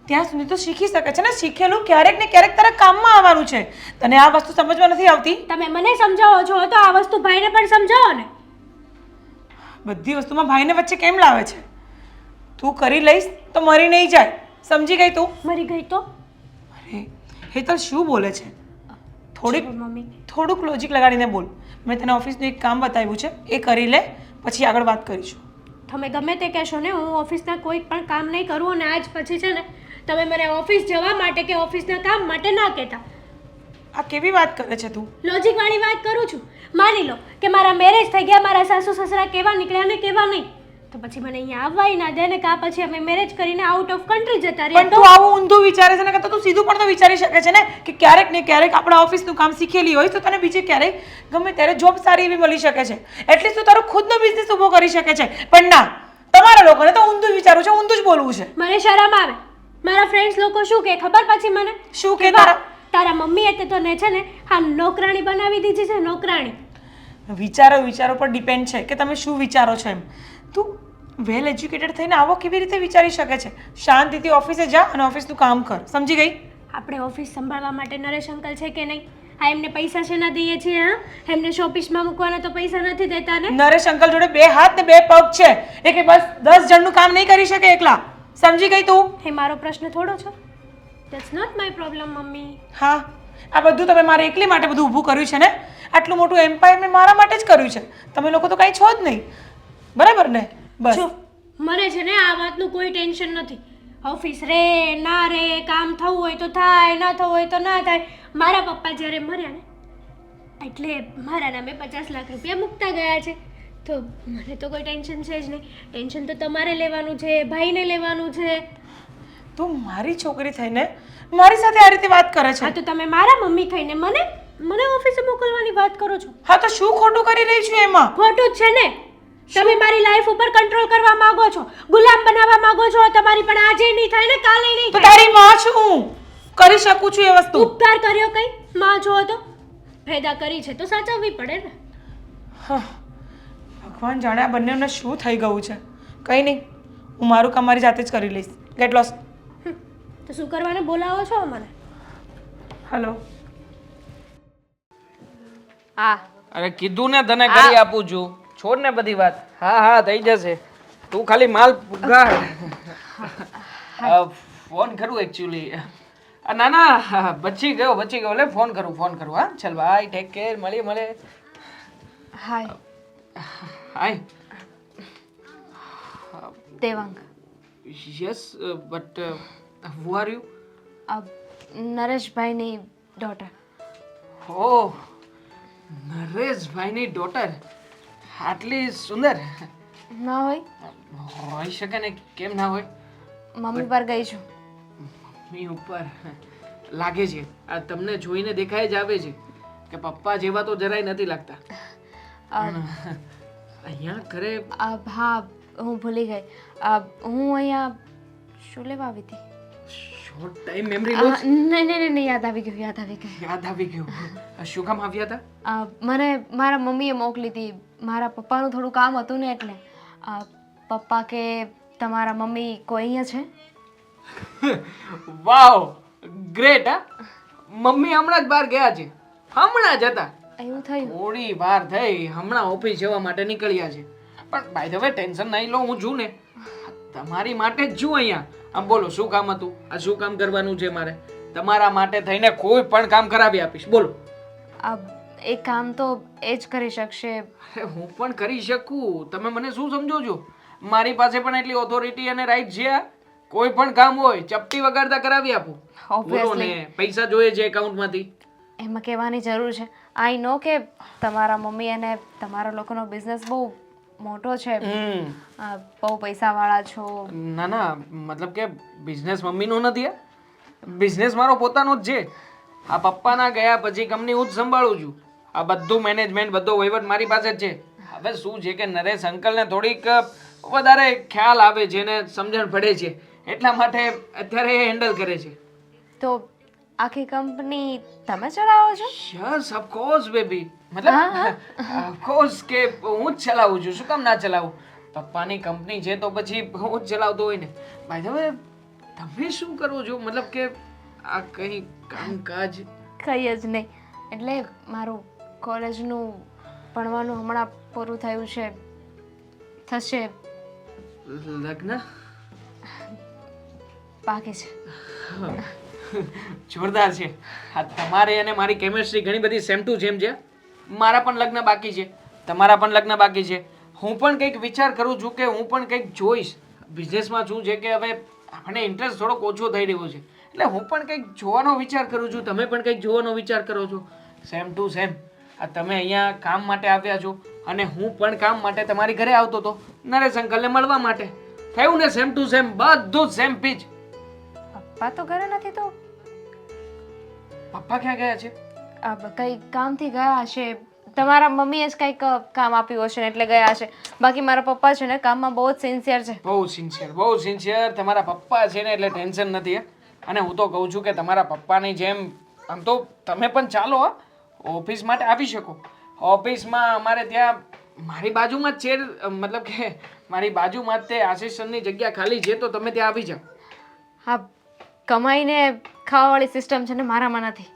ત્યાં સુધી તો શીખી શકે છે ને. શીખેલું ક્યારેક ને ક્યારેક તારા કામમાં આવવાનું છે. તને આ વસ્તુ સમજવા નથી આવતી? તમે મને સમજાવો છો તો આ વસ્તુ ભાઈને પણ સમજાવો ને. બધી વસ્તુમાં ભાઈને વચ્ચે કેમ લાવે છે? તું કરી લઈશ તો મરી નહીં જાય, સમજી ગઈ તું? મરી ગઈ તો? અરે હેતલ શું બોલે છે? મમ્મી થોડુંક લોજિક લગાડીને બોલ. મેં તને ઓફિસનું એક કામ બતાવ્યું છે, એ કરી લે, પછી આગળ વાત કરીશું. તમે ગમે તે કહેશો ને, હું ઓફિસના કોઈ પણ કામ નહીં કરું. અને આજ પછી છે ને તમે મને ઓફિસ જવા માટે કે ઓફિસના કામ માટે ના કહેતા. આ કેવી વાત કરે છે તું? લોજિકવાળી વાત કરું છું. માની લો કે મારા મેરેજ થઈ ગયા, મારા સાસુ સસરા કેવા નીકળ્યા ને કેવા નહીં, તો પછી મને અહીંયા આવવાય ના દે ને, કાં પછી અમે મેરેજ કરીને આઉટ ઓફ કન્ટ્રી જતા રહીએ. પણ તું આવું ઊંધું વિચારે છે ને, તો તું સીધું પણ તો વિચારી શકે છે ને કે ક્યારેક ને ક્યારેક આપણા ઓફિસનું કામ શીખેલી હોય તો તને બીજે ક્યારેક ગમે ત્યારે જોબ સારી એવી મળી શકે છે. એટલીસ્ટ તું તારો ખુદનો બિઝનેસ ઊભો કરી શકે છે. પણ ના, તમારા લોકોને તો ઊંધું વિચારવું છે, ઊંધું જ બોલવું છે. મને શરમ આવે. મારા ફ્રેન્ડ્સ લોકો શું કે ખબર પછી મને? શું કે તારા? તારા મમ્મીએ તો ને છે ને હા નોકરાણી બનાવી દીધી છે, નોકરાણી. વિચારો પર ડિપેન્ડ છે કે તમે શું વિચારો છો એમ. તું વેલ એજ્યુકેટેડ થઈને આવો કેવી રીતે વિચારી શકે છે? શાંતિથી ઓફિસે જા અને ઓફિસનું કામ કર, સમજી ગઈ? આપણે ઓફિસ સંભાળવા માટે નરેશ અંકલ છે કે નહીં? હા, એમને પૈસા શેના દઈએ છીએ? હા, એમને શોપીસમાં મૂકવાના તો પૈસા નથી દેતા ને? નરેશ અંકલ જોડે 2 હાથ ને 2 પગ છે, એ કે બસ 10 જણનું કામ નહીં કરી શકે એકલા, સમજી ગઈ તું? એ મારો પ્રશ્ન થોડો છે. That's not my problem mummy. હા, આ બધું તમે મારે એકલી માટે બધું ઊભું કર્યું છે ને? આટલું મોટું એમ્પાયર મેં મારા માટે જ કર્યું છે. તમે લોકો તો કાંઈ છો જ નહીં, બરાબર ને? બસ જો મને છે ને આ વાતનું કોઈ ટેન્શન નથી. ઓફિસ રે ના રે, કામ થવું હોય તો થાય, ના થવું હોય તો ના થાય. મારા પપ્પા જ્યારે મર્યા ને એટલે મારા નામે 50 લાખ રૂપિયા મૂકતા ગયા છે, તો મને તો કોઈ ટેન્શન છે જ નહીં. ટેન્શન તો તમારે લેવાનું છે, ભાઈને લેવાનું છે. તું મારી છોકરી થઈને મારી સાથે આ રીતે વાત કરે છે? હા, તો તમે મારા મમ્મી થઈને મને ઓફિસે મોકલવાની વાત કરો છો. હા, તો શું ખોટું કરી રહી છું એમાં? ખોટું જ છે ને. તમે મારી લાઈફ ઉપર કંટ્રોલ કરવા માંગો છો, ગુલામ બનાવવા માંગો છો. તમારી પણ આજે નહીં થાય ને કાલે નહીં તો થાય. તારી માં છું હું, કરી શકું છું એ વસ્તુ. ઉપકાર કર્યો કઈ? માં છો તો ફાયદા કરી છે તો સાચવવી પડે ને. હા, ભગવાન જાણે આ બંનેને શું થઈ ગયું છે. કંઈ નહીં, હું મારું કામ મારી જાતે જ કરી લઈશ. Get lost. તો શું કરવાને બોલાવો છો મને? હેલો. હા અરે કીધું ને તને કરી આપું છું, છોડ ને બધી વાત. હા હા થઈ જશે, તું ખાલી માલ પુગાડ. ફોન કરું એકચ્યુઅલી. ના ના બચી ગયો લે. ફોન કરું. હા ચાલ બાય, ટેક કેર, મળે. Hi hi. Devang. Yes but who are you? નરેશભાઈની ડોટર. ઓહ, નરેશભાઈની ડોટર. આટલી સુંદર ના હોય? હોઈ શકે ને, કેમ ના હોય? મમ્મી પર ગઈ છું. મમ્મી ઉપર લાગે છે. આ તમને જોઈને દેખાય જ આવે છે કે પપ્પા જેવા તો જરાય નથી લાગતા. અ, અહીંયા ઘરે હા હું ભૂલી ગઈ. હું અહીંયા શું લેવા આવી હતી? શોર્ટ ટાઈમ મેમરી નહીં યાદ આવી ગયું યાદ આવી ગયું. શું કામ આવ્યા હતા? મને મારા મમ્મીએ મોકલી હતી. મારા પપ્પાનું થોડું કામ હતું ને એટલે પપ્પા કે તમારા મમ્મી કોઈ અહીંયા છે? વાવ ગ્રેટ. હા, મમ્મી હમણાં જ બહાર ગયા છે. હમણાં જ હતા. એવું થયું? થોડી વાર થઈ, હમણાં ઓફિસ જવા માટે નીકળ્યા છે. પણ બાય ધ વે ટેન્શન નહીં લો, હું છું ને, તમારી માટે જ છું અહીંયા. આમ બોલો શું કામ હતું? આ શું કામ કરવાનું છે મારે? તમારા માટે થઈને કોઈ પણ કામ કરાવી આપીશ. બોલો. એ કામ તો એ જ કરી શકશે. અરે હું પણ કરી શકું. તમે મને શું સમજો છો? મારી પાસે પણ એટલી ઓથોરિટી અને રાઈટ છે. કોઈ પણ કામ હોય ચપટી વગાડતા કરાવી આપું. બોલો ને, પૈસા જોઈએ છે એકાઉન્ટમાંથી. એમાં કહેવાની જરૂર છે. આઈ નો કે તમારા મમ્મી અને તમારા લોકોનો બિઝનેસ બહુ મોટો છે. બહુ પૈસાવાળા છો. ના ના, મતલબ કે બિઝનેસ મમ્મીનો નથી. બિઝનેસ મારો પોતાનો જ છે. આ પપ્પાના ગયા પછી કંપની હું જ સંભાળું છું. આ બધું મેનેજમેન્ટ, બધો વહીવટ મારી પાસે જ છે. હવે શું છે કે નરેશ અંકલને થોડીક વધારે ખ્યાલ આવે છે ને સમજણ પડે છે, એટલા માટે અત્યારે એ હેન્ડલ કરે છે. તો આખી કંપની તમે ચલાવો છો? Yes of course baby. મતલબ ઓફ કોર્સ કે હું જ ચલાવું છું. શું કામ ના ચલાવું? પપ્પાની કંપની છે તો પછી હું જ ચલાવતો હોય ને. બાય ધ વે તમે શું કરો છો? મતલબ કે આ કઈ કામકાજ? કંઈ જ નહીં. એટલે મારું કોલેજનું ભણવાનું હમણાં પૂરું થયું છે. થશે. લગ્ન બાકી છે. જોરદાર છે. આ તમારે અને મારી કેમિસ્ટ્રી ઘણી બધી સેમ ટુ સેમ છે. મારા પણ લગ્ન બાકી છે, તમારા પણ લગ્ન બાકી છે. હું પણ કંઈક વિચાર કરું છું કે હું પણ કંઈક જોઈશ. બિઝનેસમાં શું છે કે હવે આપણને ઇન્ટરેસ્ટ થોડોક ઓછો થઈ રહ્યો છે, એટલે હું પણ કંઈક જોવાનો વિચાર કરું છું. તમે પણ કંઈક જોવાનો વિચાર કરો છો. Same to same. આ તમે અહીંયા કામ માટે આવ્યા છો અને હું પણ કામ માટે તમારી ઘરે આવતો હતો નરેશ અંકલને મળવા માટે. થયું ને સેમ ટુ સેમ, બધું સેમ પીચ. પપ્પા તો ઘરે નથી. તો પપ્પા ક્યાં ગયા છે? કંઈ કામથી ગયા હશે. તમારા મમ્મીએ જ કંઈક કામ આપ્યું હશે ને એટલે ગયા હશે. બાકી મારા પપ્પા છે ને કામમાં બહુ જ સિન્સિયર છે. બહુ સિન્સિયર, બહુ સિન્સિયર. તમારા પપ્પા છે ને એટલે ટેન્શન નથી. અને હું તો કહું છું કે તમારા પપ્પાની જેમ આમ તો તમે પણ ચાલો ઓફિસ માટે આવી શકો. ઓફિસમાં અમારે ત્યાં મારી બાજુમાં જ છે, મતલબ કે મારી બાજુમાં જ તે આસિસ્ટન્ટની જગ્યા ખાલી છે, તો તમે ત્યાં આવી જાઓ. હા, કમાઈને ખાવાવાળી સિસ્ટમ છે ને મારામાં નથી.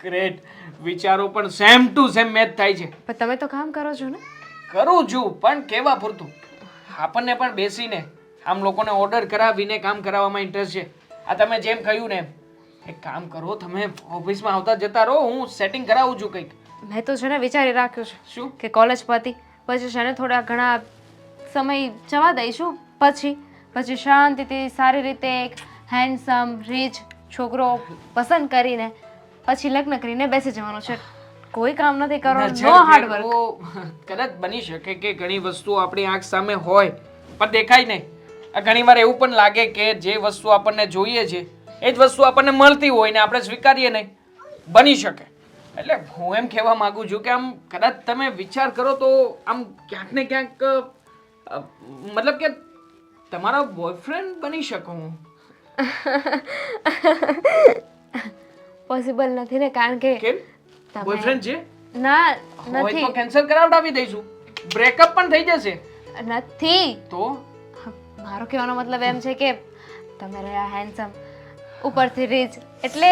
ગ્રેટ. વિચારો પણ સેમ ટુ સેમ મેચ થાય છે. પણ તમે તો કામ કરો છો ને? કરું છું, પણ કેવા પૂરતું. આપણને પણ બેસીને આમ લોકોને ઓર્ડર કરાવીને કામ કરાવવામાં ઇન્ટરેસ્ટ છે. આ તમે જેમ કહ્યું ને, એક કામ કરો, તમે ઓફિસમાં આવતા જતા રહો, હું સેટિંગ કરાવું છું કંઈક. મેં તો છે ને વિચારી રાખ્યું છે શું? કે કોલેજ પછી છે ને થોડા ઘણા સમય જવા દઈશું. પછી શાંતિથી સારી રીતે એક હેન્ડસમ રીચ છોકરો પસંદ કરીને પછી લગ્ન કરીને બેસી જવાનું છે. કોઈ કામ નથી કરવાનું. નો હાર્ડ વર્ક. કદાચ બની શકે કે ઘણી વસ્તુઓ આપણી આંખ સામે હોય પણ દેખાય નહીં. ઘણી વાર એવું પણ લાગે કે જે વસ્તુ આપણને જોઈએ છે એ જ વસ્તુ આપણને મળતી હોય ને આપણે સ્વીકારીએ નહીં. બની શકે. એટલે હું એમ કહેવા માંગુ છું કે આમ કદાચ તમે વિચાર કરો તો આમ ક્યાંક ને ક્યાંક મતલબ કે તમારો બોયફ્રેન્ડ બની શકું હું. પોસિબલ નથી ને, કારણ કે કેમ? બોયફ્રેન્ડ છે? ના હોય નથી. તો કેન્સલ કરાવડાવી દઈશું. બ્રેકઅપ પણ થઈ જશે. નથી. તો મારો કહેવાનો મતલબ એમ છે કે તમે રહ્યા હેન્ડસમ, ઉપરથી રીચ, એટલે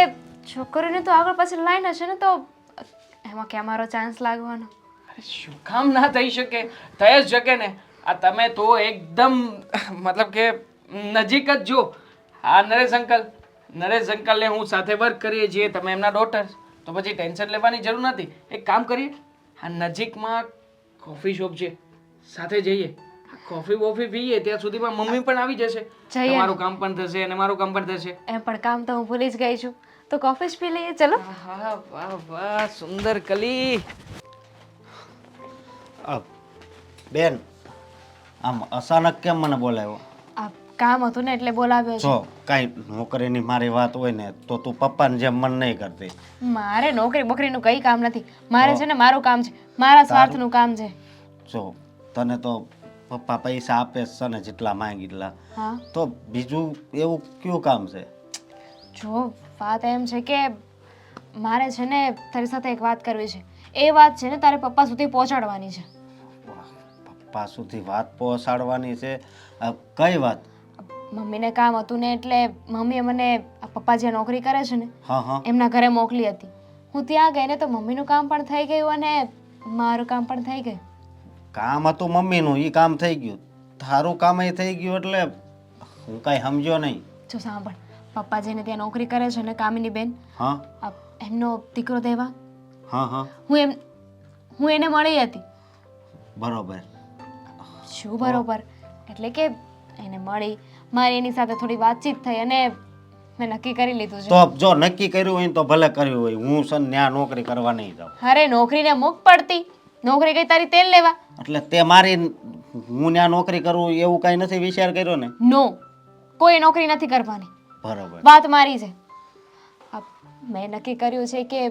છોકરીને તો આગળ પાછળ લાઈન હશે ને, તો એમાં ક્યાં મારો ચાન્સ લાગવાનો? શું કામ ના થઈ શકે? થઈ જ શકે ને. આ તમે તો એકદમ મતલબ કે નજીક જ જો. આ નરેશ અંકલને હું સાથે વર્ક કરીએ છીએ, તમે એમના ડોટર, તો પછી ટેન્શન લેવાની જરૂર નથી. એક કામ કરીએ, આ નજીકમાં કોફી શોપ છે, સાથે જઈએ, કોફી પીએ. ત્યાં સુધીમાં મમ્મી પણ આવી જશે. તમારું કામ પણ થશે અને મારું કામ પણ થશે. એમ પણ કામ તો હું ભૂલી જ ગઈ છું. તો કોફી જ પી લઈએ. ચલો. હા, વાહ વાહ, સુંદર કલી. બેન, આમ અચાનક કેમ મને બોલાવ્યો? કામ હતું ને એટલે બોલાવ્યો છે. જો કાંઈ નોકરીની મારી વાત હોય ને તો તું પપ્પાને જેમ મન નહીં કરતી. મારે નોકરી બોકરીનું કંઈ કામ નથી. મારે છે ને મારું કામ છે, મારા સ્વાર્થનું કામ છે. જો તને તો પપ્પા પૈસા આપે છે ને જેટલા માંગી એટલા, હા તો બીજું એવું કયું કામ છે? જો વાત એમ છે કે મારે છે ને તારી સાથે એક વાત કરવી છે. એ વાત છે ને તારે પપ્પા સુધી પહોંચાડવાની છે. પપ્પા સુધી વાત પહોંચાડવાની છે? કઈ વાત? મમ્મીને કામ હતું ને એટલે મમ્મીએ મને આ પપ્પા જે નોકરી કરે છે ને હા હા એમના ઘરે મોકલી હતી. હું ત્યાં ગઈ ને તો મમ્મીનું કામ પણ થઈ ગયું અને મારું કામ પણ થઈ ગયું. કામ હતું મમ્મીનું, એ કામ થઈ ગયું, તારું કામ એ થઈ ગયું, એટલે હું કાંઈ સમજ્યો નહીં. જો સાંભળ, પપ્પા જેને ત્યાં નોકરી કરે છે ને કામિની બેન, હા એમનો દીકરો દેવા, હા હા હું એને મળી હતી. બરોબર. શું બરોબર? એટલે કે એને મળી, મારી એની સાથે થોડી વાતચીત થઈ અને મેં નક્કી કરી લીધું છે. તો જો નક્કી કર્યું હોય તો ભલે કર્યું હોય, હું છે ને ત્યાં નોકરી કરવા નહીં જાઉં. અરે નોકરીને મુખ પડતી, નોકરી કઈ તારી તેલ લેવા? એટલે તે મારી હું ત્યાં નોકરી કરું એવું કાંઈ નથી વિચાર કર્યો ને? નો, કોઈ નોકરી નથી કરવાની. બરોબર. વાત મારી છે. મેં નક્કી કર્યું છે કે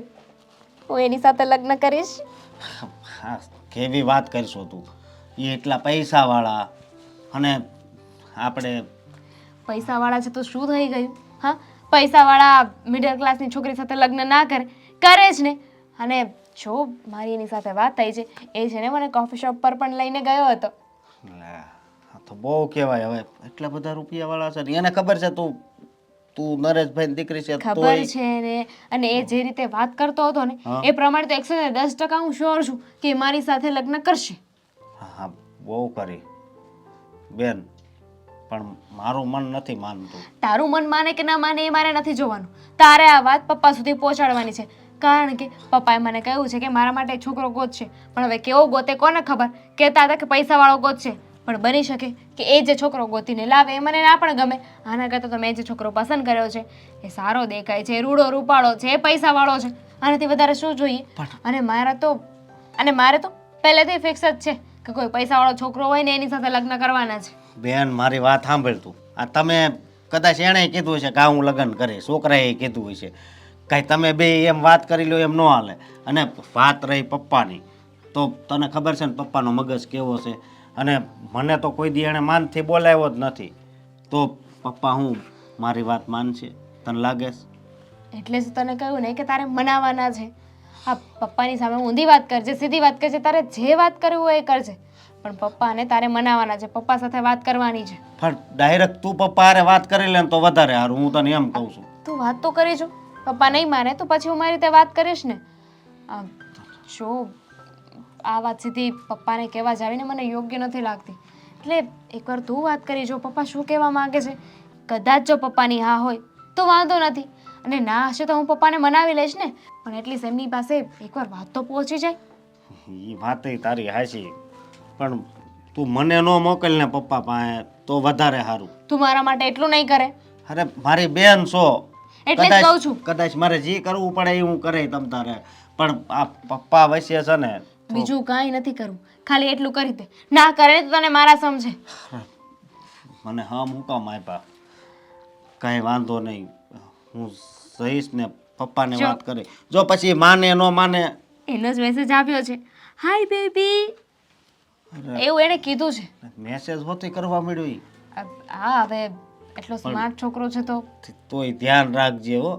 હું એની સાથે લગ્ન કરીશ. હા, કેવી વાત કરશો તું? એ એટલા પૈસાવાળા અને આપણે પૈસાવાળા છે તો શું થઈ ગયું? હા, પૈસાવાળા મિડલ ક્લાસની છોકરી સાથે લગ્ન ના કરે, કરે જ ને. અને જો મારી એની સાથે વાત થઈ છે, એ છે ને મને કોફી શોપ પર પણ લઈને ગયો હતો. લે, આ તો બહુ કહેવાય. હવે એટલા બધા રૂપિયાવાળા છે ને, એને ખબર છે તું નરેશભાઈની દીકરી છે ખબર તોય છે ને. અને એ જે રીતે વાત કરતો હતો ને એ પ્રમાણે તો 110% હું શ્યોર છું કે એ મારી સાથે લગ્ન કરશે. હા બહુ કરી બેન, પણ મારું મન નથી માનતું. તારું મન માને કે ના માને એ મારે નથી જોવાનું. તારે આ વાત પપ્પા સુધી પહોંચાડવાની છે. કારણ કે પપ્પાએ મને કહ્યું છે કે મારા માટે એક છોકરો ગોતશે. પણ હવે કેવો ગોતે કોને ખબર? કહેતા હતા કે પૈસાવાળો ગોતશે, પણ બની શકે કે એ જે છોકરો ગોતીને લાવે એ મને ના પણ ગમે. આના કરતાં તો મેં જે છોકરો પસંદ કર્યો છે એ સારો દેખાય છે, રૂડો રૂપાળો છે, એ પૈસાવાળો છે. આનાથી વધારે શું જોઈએ? અને મારે તો પહેલેથી ફિક્સ જ છે કે કોઈ પૈસાવાળો છોકરો હોય ને એની સાથે લગ્ન કરવાના છે. બેન મારી વાત સાંભળ તું. આ તમે કદાચ એણે કીધું છે કે આ હું લગ્ન કરીશ, છોકરાએ કીધું હોય છે, કાંઈ તમે બે એમ વાત કરી લો એમ ન હાલે. અને વાત રહી પપ્પાની, તો તને ખબર છે ને પપ્પાનો મગજ કેવો છે. અને મને તો કોઈ દી એણે માનથી બોલાવ્યો જ નથી. તો પપ્પા હું મારી વાત માનશે? તને લાગે છે? એટલે જ તને કહ્યું ને કે તારે મનાવવાના છે. હા, પપ્પાની સામે ઊંધી વાત કરજે, સીધી વાત કરજે, તારે જે વાત કરવી હોય એ કરજે, પણ પપ્પાને તારે મનાવવાના છે. પપ્પા સાથે વાત કરવાની છે. પણ ડાયરેક્ટ તું પપ્પા હારે વાત કરી લે ને તો વધારે સારું, હું તને એમ કહું છું. તું વાત તો કરી જો. પપ્પા નહીં માને તો પછી હું મારી રીતે વાત કરીશ ને. જો આ વાત સીધી પપ્પાને કહેવા જાવીને મને યોગ્ય નથી લાગતી. એટલે એકવાર તું વાત કરી જો પપ્પા શું કહેવા માંગે છે. કદાચ જો પપ્પાની હા હોય તો વાંધો નથી, અને ના હશે તો હું પપ્પાને મનાવી લઈશ ને. પણ એટલીસ્ટ એમની પાસે એકવાર વાત તો પહોંચી જાય. એ વાત તારી હાચી, પણ તું મને ન મોકલ ને પપ્પા પાસે તો વધારે સારું. તું મારા માટે એટલું નહીં કરે? અરે મારી બેન છો, એટલે જ કહું છું. કદાચ મારે જે કરવું પડે એ હું કરે તમ તારે, પણ આ પપ્પા વચ્ચે છે ને બીજું કાંઈ નથી કરવું, ખાલી એટલું કરી દે. ના કરે તો તને મારા સમજે. મને હમ હું કામ આપ્યા? કાંઈ વાંધો નહીં, હું જઈશ ને પપ્પાને વાત કરી. જો પછી માને ન માને, એનો જ મેસેજ આવ્યો છે, હાય બેબી, એવું એને કીધું છે. મેસેજ હોતી કરવા મળ્યો ઈ. હા, હવે એટલો સ્માર્ટ છોકરો છે તો તોય ધ્યાન રાખજે હો.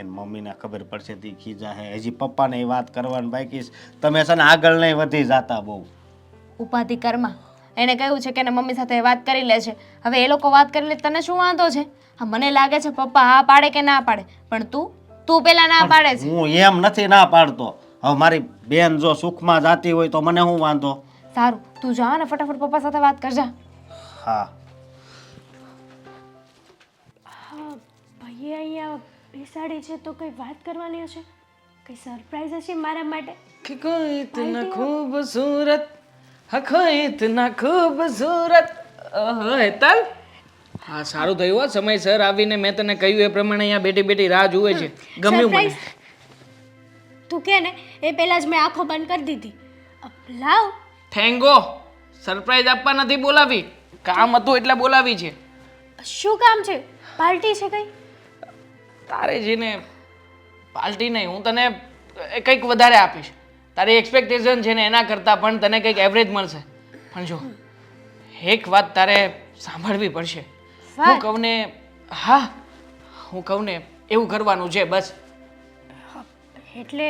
એને મમ્મીને ખબર પડશે તી ખીજા હે. હજી પપ્પાને એ વાત કરવાની બાકી છે. તમે છે ને આગળ નહીં વધી જાતા બહુ. ઉપાધિ કર્મા એને કહ્યું છે કે એને મમ્મી સાથે વાત કરી લે છે. હવે એ લોકો વાત કરી લે તને શું વાંધો છે? હા, મને લાગે છે પપ્પા હા પાડે કે ના પાડે, પણ તું પેલા ના પાડે છે. હું એમ નથી ના પાડતો. હવે મારી બેન જો સુખમાં જાતી હોય તો મને શું વાંધો? સારું, તું જા ને ફટાફટ પપ્પા સાથે વાત કરજા. હા. ભાઈએ અહીંયા બેસાડી છે તો કંઈ વાત કરવાની હશે, કંઈ સરપ્રાઈઝ હશે મારા માટે. कि कोई इतना खूबसूरत, हाँ कोई इतना खूबसूरत. ઓહો હેતલ, હા સારું થયું હો, સમયસર આવીને મેં તને કહ્યું એ પ્રમાણે અહીંયા બેઠી બેઠી રાહ જુએ છે. ગમ્યું મને. તું કે ને એ પહેલાં જ મેં આંખો બંધ કરી દીધી. લાવ. થેન્ગો, સરપ્રાઈઝ આપવા નથી બોલાવી, કામ હતું એટલે બોલાવી છે. શું કામ છે? પાર્ટી છે કઈ? તારે જેને પાર્ટી નહીં, હું તને કંઈક વધારે આપીશ. તારી એક્સપેક્ટેશન છે ને એના કરતાં પણ તને કંઈક એવરેજ મળશે. પણ જો એક વાત તારે સાંભળવી પડશે. હું કહું ને, હા હું કહું ને એવું કરવાનું છે બસ. એટલે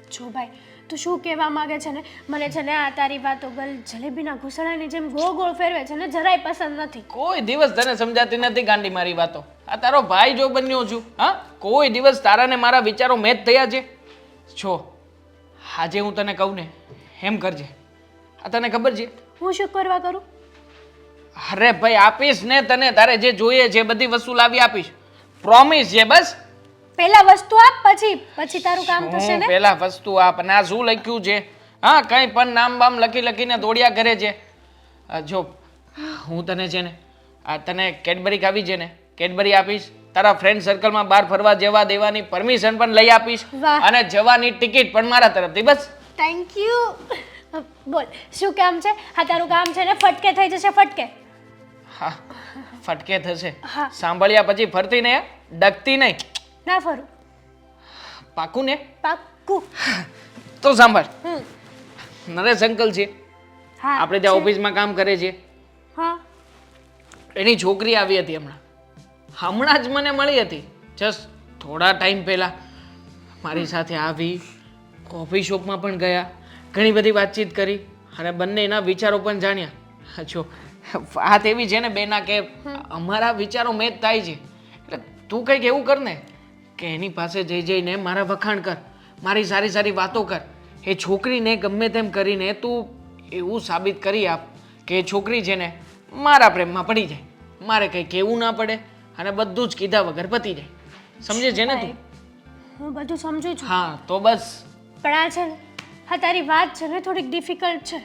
જો ભાઈ તું શું કહેવા માંગે છે ને, મને છે ને આ તારી વાતો જલેબીના ઘૂસણાની જેમ ગોળ ગોળ ફેરવે છે ને જરાય પસંદ નથી. કોઈ દિવસ તને સમજાતી નથી ગાંડી મારી વાતો. આ તારો ભાઈ જો બન્યો છું, હા કોઈ દિવસ તારા ને મારા વિચારો મેચ થયા છે? જો આજે હું તને કહું ને એમ કરજે. આ તને ખબર છે? હું શું કરવા કરું? અરે ભાઈ આપીશ ને તને, તારે જે જોઈએ છે બધી વસ્તુ લાવી આપીશ. પ્રોમિસ છે બસ. પહેલા વસ્તુ આપ, પછી તારું કામ થશે ને. પહેલા વસ્તુ આપ. અને આ શું લખ્યું છે? હા કંઈ પણ નામ બામ લખીને દોડ્યા કરે છે. જો હું તને છે ને આ તને કેડબરી ખાવી છે ને કેડબરી આપીશ. તારા ફ્રેન્ડ સર્કલમાં બહાર ફરવા જવા દેવાની પરમિશન પણ લઈ આપીશ. વાહ. અને જવાની ટિકિટ પણ મારા તરફથી બસ. Thank you. બોલ શું કામ છે? હા તારું કામ છે ને ફટકે થઈ જશે, ફટકે. હા ફટકે થશે. હા. સાંભળ્યા પછી ફરતી નહીં, ડગતી નહીં. ના ફરું. પાકું ને? પાક્કું. તો સાંભળ, હમ. નરેશ અંકલ છે હા આપણે ત્યાં છે. ઓફિસમાં કામ કરે છે. હા એની છોકરી આવી હતી હમણાં જ મને મળી હતી. જસ્ટ થોડા ટાઈમ પહેલાં મારી સાથે આવી, કોફી શોપમાં પણ ગયા, ઘણી બધી વાતચીત કરી અને બંનેના વિચારો પણ જાણ્યા. જો વાત એવી છે ને બેના કે અમારા વિચારો મેચ થાય છે. એટલે તું કંઈક એવું કર ને કે એની પાસે જઈને મારા વખાણ કર, મારી સારી સારી વાતો કર. એ છોકરીને ગમે તેમ કરીને તું એવું સાબિત કરી આપ કે એ છોકરી છે ને મારા પ્રેમમાં પડી જાય, મારે કંઈ કહેવું ના પડે અને બધું જ કીધા વગર પતી જાય. સમજે છે ને તું? હું બધું સમજુ છું, હા તો બસ. પણ આ છે ને હા તારી વાત છે ને થોડીક ડિફિકલ્ટ છે.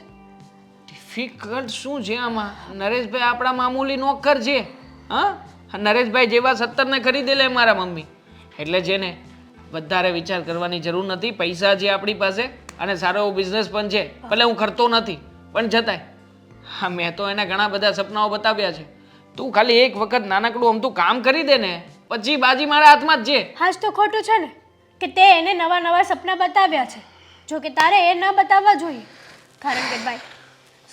ડિફિકલ્ટ શું છે આમાં? નરેશભાઈ આપણા મામૂલી નોકર છે. હા નરેશભાઈ જેવા 70 ખરીદે લે મારા મમ્મી. એટલે છે ને વધારે વિચાર કરવાની જરૂર નથી. પૈસા છે આપણી પાસે અને સારો એવો બિઝનેસ પણ છે. ભલે હું કરતો નથી પણ છતાંય હા મેં તો એને ઘણા બધા સપનાઓ બતાવ્યા છે. તું ખાલી એક વખત નાનકડું આમ તું કામ કરી દે ને પછી બાજી મારા હાથમાં જ છે. હાજ તો ખોટું છે ને કે તે એને નવા નવા સપના બતાવ્યા છે, જો કે તારે એ ન બતાવવા જોઈએ. કારણ કે ભાઈ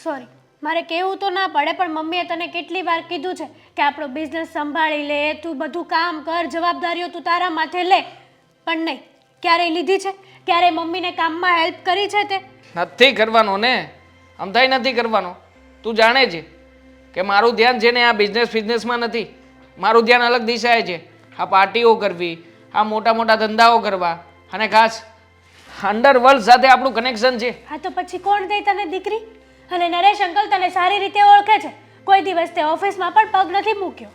સોરી મારે કહેવું તો ના પડે પણ મમ્મીએ તને કેટલી વાર કીધું છે કે આપણો બિઝનેસ સંભાળી લે, તું બધું કામ કર, જવાબદારીઓ તું તારા માથે લે. પણ નહીં, ક્યારેય લીધી છે? ક્યારેય મમ્મીને કામમાં હેલ્પ કરી છે તે? નથી કરવાનો ને, અમથાય નથી કરવાનો. તું જાણે છે કે મારું ધ્યાન છે ને આ બિઝનેસમાં નથી. મારું ધ્યાન અલગ દિશાએ છે. આ પાર્ટીઓ કરવી, આ મોટા મોટા ધંધાઓ કરવા અને ખાસ અંડરવર્લ્ડ સાથે આપણું કનેક્શન છે. હા તો પછી કોણ દે તને દીકરી? અને નરેશ અંકલ તને સારી રીતે ઓળખે છે. કોઈ દિવસ તે ઓફિસમાં પણ પગ નથી મૂક્યો.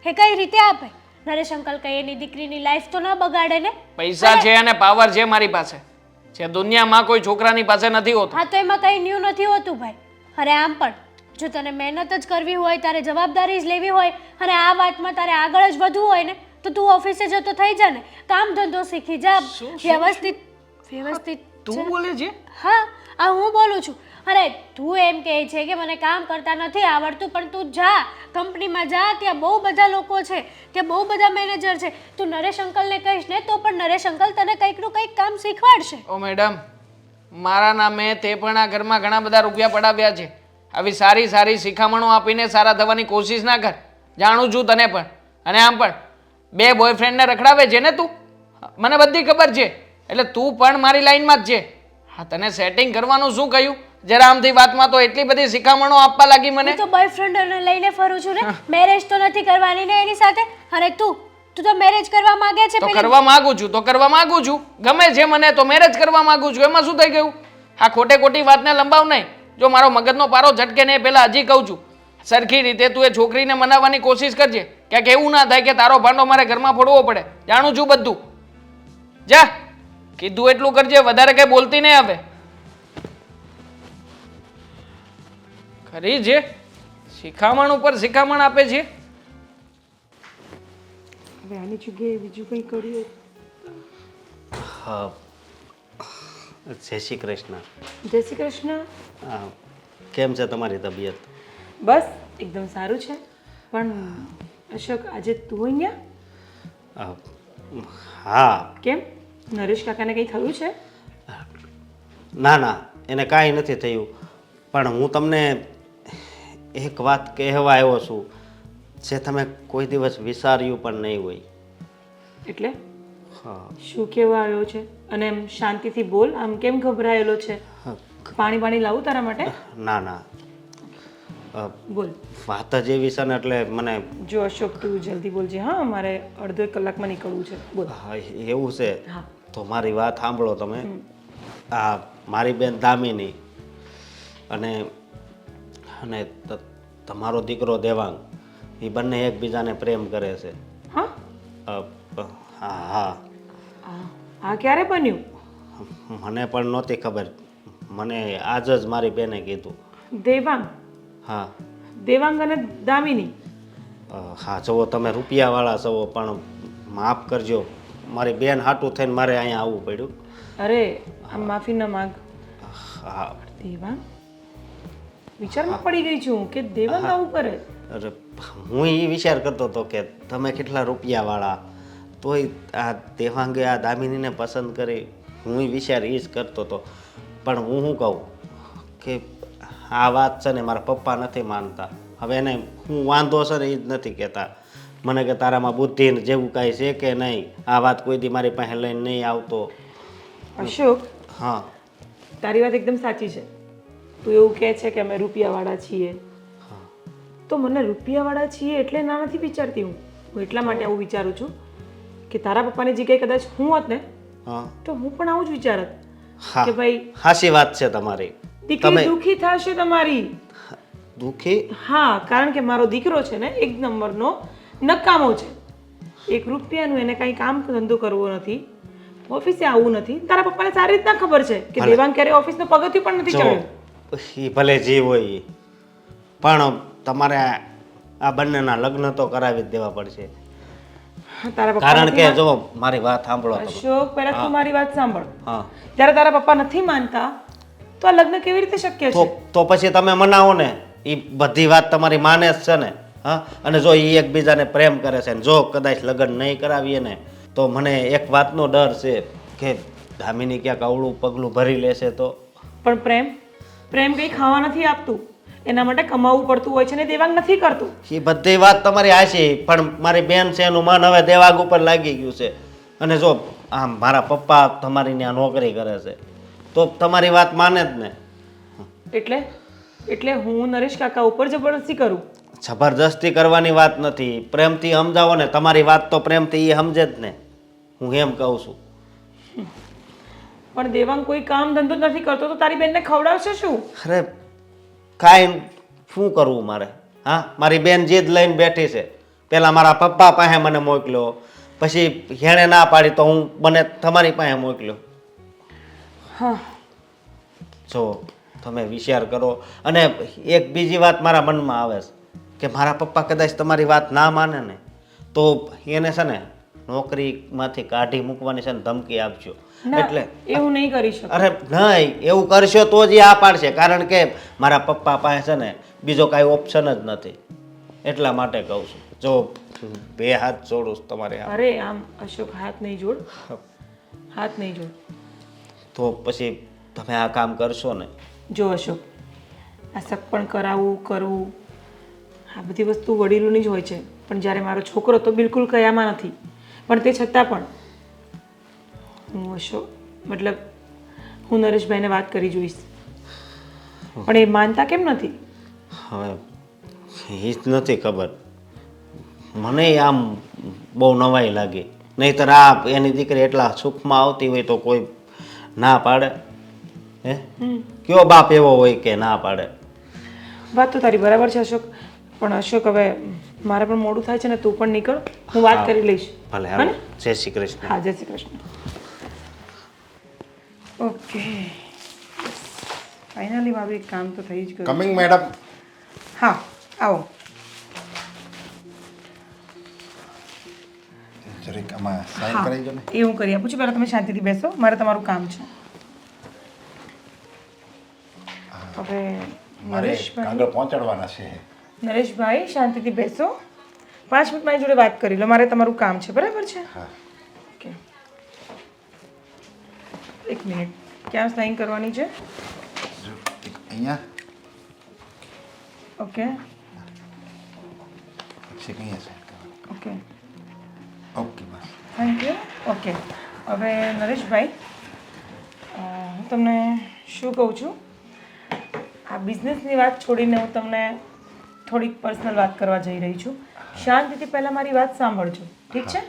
એ કઈ રીતે આપે? નરેશ અંકલ કઈ એની દીકરીની લાઈફ તો ન બગાડે ને. પૈસા છે અને પાવર છે મારી પાસે, જે દુનિયામાં કોઈ છોકરાની પાસે નથી હોતું. હા તો એમાં કઈ ન્યૂ નથી હોતું ભાઈ. અરે આમ પણ જો તને મહેનત જ કરવી હોય, તારે જવાબદારી જ લેવી હોય અને આ વાતમાં તારે આગળ જ વધવું હોય ને તો તું ઓફિસે જતો થઈ જા ને, કામ ધંધો શીખી જા. વ્યવસ્થિત તું બોલે છે? હા આ હું બોલું છું. અરે તું એમ કહે છે કે મને કામ કરતા નથી આવડતું, પણ તું જા કંપનીમાં જા, ત્યાં બહુ બધા લોકો છે, ત્યાં બહુ બધા મેનેજર છે. તું નરેશ અંકલને કહીશ ને તો પણ નરેશ અંકલ તને કંઈકનું કંઈક કામ શીખવાડશે. ઓ મેડમ, મારા નામે તે પણ આ ઘરમાં ઘણા બધા રૂપિયા પડાવ્યા છે. આવી સારી સારી શિખામણો આપીને સારા થવાની કોશિશ ના કર. જાણું છું તને પણ. અને આમ પણ 2 બોયફ્રેન્ડને રખડાવે છે ને તું, મને બધી ખબર છે. એટલે તું પણ મારી લાઈનમાં જ છે. હા તને સેટિંગ કરવાનું શું કહ્યું? જરા આમથી વાતમાં તો એટલી બધી શિખામણો આપવા લાગી મને. હું તો બોયફ્રેન્ડને લઈને ફરું છું ને, મેરેજ તો નથી કરવાની ને એની સાથે. અને તું તો મેરેજ કરવા માંગે છે. તો કરવા માંગુ છું, ગમે છે મને તો મેરેજ કરવા માંગુ છું. એમાં શું થઈ ગયું? આ ખોટી વાતને લંબાવ નહીં. જો મારો મગજનો પારો ઝટકે ને પહેલા હજી કહું છું, સરખી રીતે તું એ છોકરીને મનાવવાની કોશિશ કરજે. ક્યાંક એવું ના થાય કે તારો ભાંડો મારે ઘરમાં ફોડવો પડે. જાણું છું બધું. જા કીધું એટલું કરજે, વધારે કઈ બોલતી નહીં હવે. ખરી છે શિખામણ ઉપર શિખામણ આપે છે. હવે આની જગ્યાએ બીજું કંઈ કર્યું? હા જય શ્રી કૃષ્ણ. જય શ્રી કૃષ્ણ. કેમ છે તમારી તબિયત? બસ એકદમ સારું છે. પણ અશોક આજે તું અહીંયા અ, હા કેમ નરેશ કાકાને કંઈ થયું છે? ના ના એને કાંઈ નથી થયું, પણ હું તમને એક વાત કહેવા આવ્યો છું જે તમે કોઈ દિવસ વિચાર્યું પણ નહીં હોય. એટલે હા શું કહેવા આવ્યો છે? અને એમ શાંતિથી બોલ, આમ કેમ ગભરાયેલો છે? પાણી પાણી લાવું તારા માટે? ના ના બોલ. વાત જ એવી છે ને એટલે મને જો અશોક તું જલ્દી બોલજે. હા, મારે અડધો એક કલાકમાં નીકળવું છે. બોલ. હા, એવું છે હા. તો મારી વાત સાંભળો તમે. આ મારી બેન દામિની અને અને તમારો દીકરો દેવાંગ એ બંને એકબીજાને પ્રેમ કરે છે. હા હા હા આ ક્યારે બન્યું? મને પણ નહોતી ખબર, મને આજ જ મારી બેને કીધું. દેવાંગ? હા દેવાંગ અને દામિની? હા જુઓ તમે રૂપિયાવાળા છો પણ માફ કરજો, મારી બેન હાટું થઈને મારે અહીંયા આવવું પડ્યું. અરે આમ માફી ન માંગ. હા દેવાંગ? વિચારમાં પડી ગઈ છું કે દેવાંગ આવું કરે. અરે હું એ વિચાર કરતો હતો કે તમે કેટલા રૂપિયાવાળા, તોય આ દેવાંગે આ દામિનીને પસંદ કરી. હું એ વિચાર એ જ કરતો હતો, પણ હું શું કહું કે આ વાત છે ને મારા પપ્પા નથી માનતા. હવે એને હું વાંધો છે ને એ જ નથી કહેતા. મને કે તારામાં બુદ્ધિ ને જેવું કાંઈ છે કે નહીં, આ વાત કોઈ દી મારી પાસે લઈને નહીં આવતો. અશોક, હા તારી વાત એકદમ સાચી છે. તું એવું કહે છે કે અમે રૂપિયાવાળા છીએ, તો મને રૂપિયાવાળા છીએ એટલે ના નથી વિચારતી. હું એટલા માટે આવું વિચારું છું કે તારા પપ્પાની જગ્યાએ કદાચ હું હોત ને હા તો હું પણ આવું જ વિચારત હા કે ભાઈ હાચી વાત છે તમારી. દીકરી દુઃખી થશે તમારી. દુઃખી? હા, કારણ કે મારો દીકરો છે ને એક નંબરનો નકામો છે. એક રૂપિયાનું એને કાંઈ કામ ધંધો કરવો નથી, ઓફિસે આવવું નથી. તારા પપ્પાને સારી રીતના ખબર છે કે દેવાંગ ક્યારે ઓફિસનું પગથિયું પણ નથી ચડ્યું. એ ભલે જીવ હોય ઈ, પણ તમારે આ બંનેના લગ્ન તો કરાવી જ દેવા પડશે. તારા પપ્પા કારણ કે જો મારી વાત સાંભળો તમે. અશોક, પહેલા તું મારી વાત સાંભળ. હા જ્યારે તારા પપ્પા નથી માનતા તો આ લગ્ન કેવી રીતે શક્ય છે? તો પછી તમે મનાવો ને. એ બધી વાત તમારી માને જ છે ને. હા, અને જો એ એકબીજાને પ્રેમ કરે છે ને જો કદાચ લગ્ન નહીં કરાવીએ ને તો મને એક વાતનો ડર છે કે દામિની ક્યાંક અવળું પગલું ભરી લેશે તો. પણ પ્રેમ કંઈ ખાવા નથી આપતું, એના માટે કમાવવું પડતું હોય છે ને દેવાંગ નથી કરતું. એ બધી વાત તમારી હાચી, પણ મારી બેન છે એનું મન હવે દેવાંગ ઉપર લાગી ગયું છે. અને જો આમ મારા પપ્પા તમારી ત્યાં નોકરી કરે છે તો તમારી વાત માને જ ને. એટલે હું નરેશ કાકા ઉપર જબરદસ્તી કરું? જબરદસ્તી કરવાની વાત નથી, પ્રેમથી સમજાવો ને. તમારી વાત તો પ્રેમથી એ સમજે જ ને, હું એમ કહું છું. પણ દેવાંગ કોઈ કામ ધંધો જ નથી કરતો તો તારી બેનને ખવડાવશે શું? અરે કાંઈ શું કરવું મારે? હા, મારી બેન જીદ લઈને બેઠી છે. પહેલાં મારા પપ્પા પાસે મને મોકલ્યો, પછી એણે ના પાડી તો હું મને તમારી પાસે મોકલ્યો. હા, જો તમે વિચાર કરો. અને એક બીજી વાત મારા મનમાં આવે છે કે મારા પપ્પા કદાચ તમારી વાત ના માને ને તો એને છે ને નોકરીમાંથી કાઢી મૂકવાની છે ને ધમકી આપજો. એટલે એવું નહીં કરી શકું. અરે નહીં, એવું કરશો તો જ એ આ પાડશે. કારણ કે મારા પપ્પા પાસે છે ને બીજો કાંઈ ઓપ્શન જ નથી. એટલા માટે કહું છું. જો બે હાથ જોડું છું તમારે. અરે આમ અશોક, હાથ નહીં જોડ, હાથ નહીં જોડ. તો પછી તમે આ કામ કરશો ને? જો અશોક, આ સગપણ કરાવવું કરવું આ બધી વસ્તુ વડીલોની જ હોય છે, પણ જ્યારે મારો છોકરો તો બિલકુલ કયામાં નથી. પણ તે છતાં પણ હું અશોક મતલબ હું નરેશભાઈને વાત કરી જોઈશ. પણ એ માનતા કેમ નથી? હવે એ જ નથી ખબર. મને આમ બહુ નવાઈ લાગી. નહીંતર આ એની દીકરી એટલા સુખમાં આવતી હોય તો કોઈ ના પાડે? હે, કયો બાપ એવો હોય કે ના પાડે? વાત તો તારી બરાબર છે અશોક, પણ અશોક હવે મારે પણ મોડું થાય છે ને, તું પણ નીકળ, હું વાત કરી લઈશ. ભલે, હાલો. જય શ્રી કૃષ્ણ. હા, જય શ્રી કૃષ્ણ. ઓકે, ફાઇનલી મારું એક કામ તો થઈ જ ગયું. Coming madam. હા, આવો. જરીક આમાં સાઈન હા, કરાવી દો ને. એ હું કરી આપું છું. પહેલાં તમે શાંતિથી બેસો, મારે તમારું કામ છે. હવે મારે કાગળ પહોંચાડવાના છે. નરેશભાઈ શાંતિથી બેસો. 5 મિનિટ મારી જોડે વાત કરી લો, મારે તમારું કામ છે, બરાબર છે? હા ઓકે, 1 મિનિટ. ક્યાં સાઈન કરવાની છે? જો અહીંયા ઓકે પછી અહીંયા સાઈડ કરવાની. Okay, okay bus. Thank you. Okay, હવે નરેશભાઈ, હું તમને શું કહું છું, આ બિઝનેસની વાત છોડીને હું તમને થોડીક પર્સનલ વાત કરવા જઈ રહી છું. શાંતિથી પહેલાં મારી વાત સાંભળજો, ઠીક છે?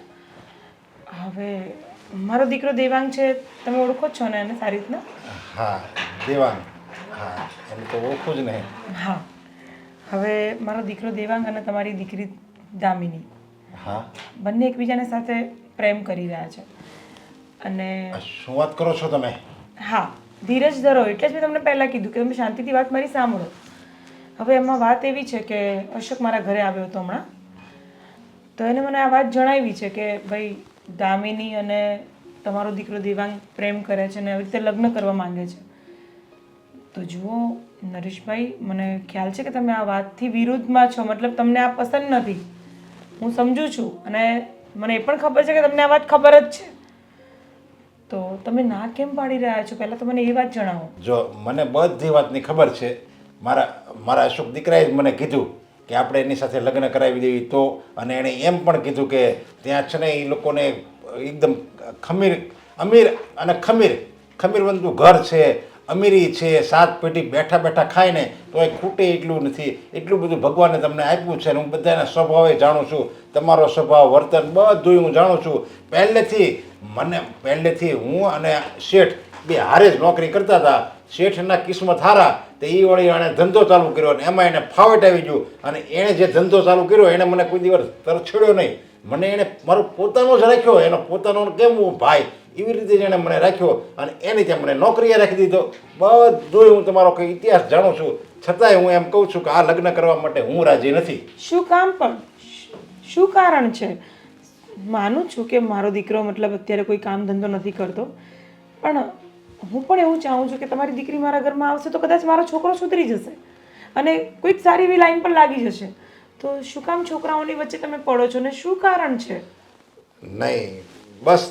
હવે મારો દીકરો દેવાંગ છે, તમે ઓળખો જ છો ને એને સારી રીતના? હા દેવાંગ, હા એને તો ઓળખું જ નહીં. હા, હવે મારો દીકરો દેવાંગ અને તમારી દીકરી દામિની હા બંને એકબીજાને સાથે પ્રેમ કરી રહ્યા છે. અને આ શું વાત કરો છો તમે? હા, ધીરજ ધરો, એટલે જ મેં તમને પહેલાં કીધું કે તમે શાંતિથી વાત મારી સાંભળો. હવે એમાં વાત એવી છે કે અશોક મારા ઘરે આવ્યો હતો હમણાં, તો એને મને આ વાત જણાવી છે કે ભાઈ દામિની અને તમારો દીકરો દેવાંગ પ્રેમ કરે છે અને આવી રીતે લગ્ન કરવા માંગે છે. તો જુઓ નરેશભાઈ, મને ખ્યાલ છે કે તમે આ વાતથી વિરુદ્ધમાં છો, મતલબ તમને આ પસંદ નથી, હું સમજુ છું, અને મને એ પણ ખબર છે કે તમને આ વાત ખબર જ છે. તો તમે ના કેમ પાડી રહ્યા છો? પહેલાં તો મને એ વાત જણાવો. જો મને બધી વાતની ખબર છે. મારા અશોક દીકરાએ જ મને કીધું કે આપણે એની સાથે લગ્ન કરાવી દેવી તો, અને એણે એમ પણ કીધું કે ત્યાં છે ને એ લોકોને એકદમ અમીર અને ખમીરવંતું ઘર છે, અમીરી છે, 7 પેઢી બેઠા બેઠા ખાય ને તો એ ખૂટે એટલું નથી, એટલું બધું ભગવાને તમને આપ્યું છે. અને હું બધાના સ્વભાવે જાણું છું, તમારો સ્વભાવ વર્તન બધું હું જાણું છું. પહેલેથી હું અને શેઠ બે હારે જ નોકરી કરતા હતા. શેઠના કિસ્મત હારા, તો એ વળી એણે ધંધો ચાલુ કર્યો અને એમાં એને ફાવટ આવી ગયું. અને એણે જે ધંધો ચાલુ કર્યો એને મને કોઈ દિવસ તરછેડ્યો નહીં. મને એણે મારો પોતાનો જ રાખ્યો, એનો પોતાનો કેમ હું ભાઈ એવી રીતે જ એણે મને રાખ્યો, અને એની ત્યાં મને નોકરીએ રાખી દીધો. બધું હું તમારો કંઈ ઇતિહાસ જાણું છું, છતાંય હું એમ કહું છું કે આ લગ્ન કરવા માટે હું રાજી નથી. શું કામ પણ? શું કારણ છે? માનું છું કે મારો દીકરો મતલબ અત્યારે કોઈ કામ ધંધો નથી કરતો, પણ હું પણ એવું ચાહું છું કે તમારી દીકરી મારા ઘરમાં આવશે તો કદાચ મારો છોકરો સુધરી જશે અને કોઈક સારી એવી લાઈન પણ લાગી જશે. તો શું કામ છોકરાઓની વચ્ચે તમે પડો છો ને શું કારણ છે? નહીં, બસ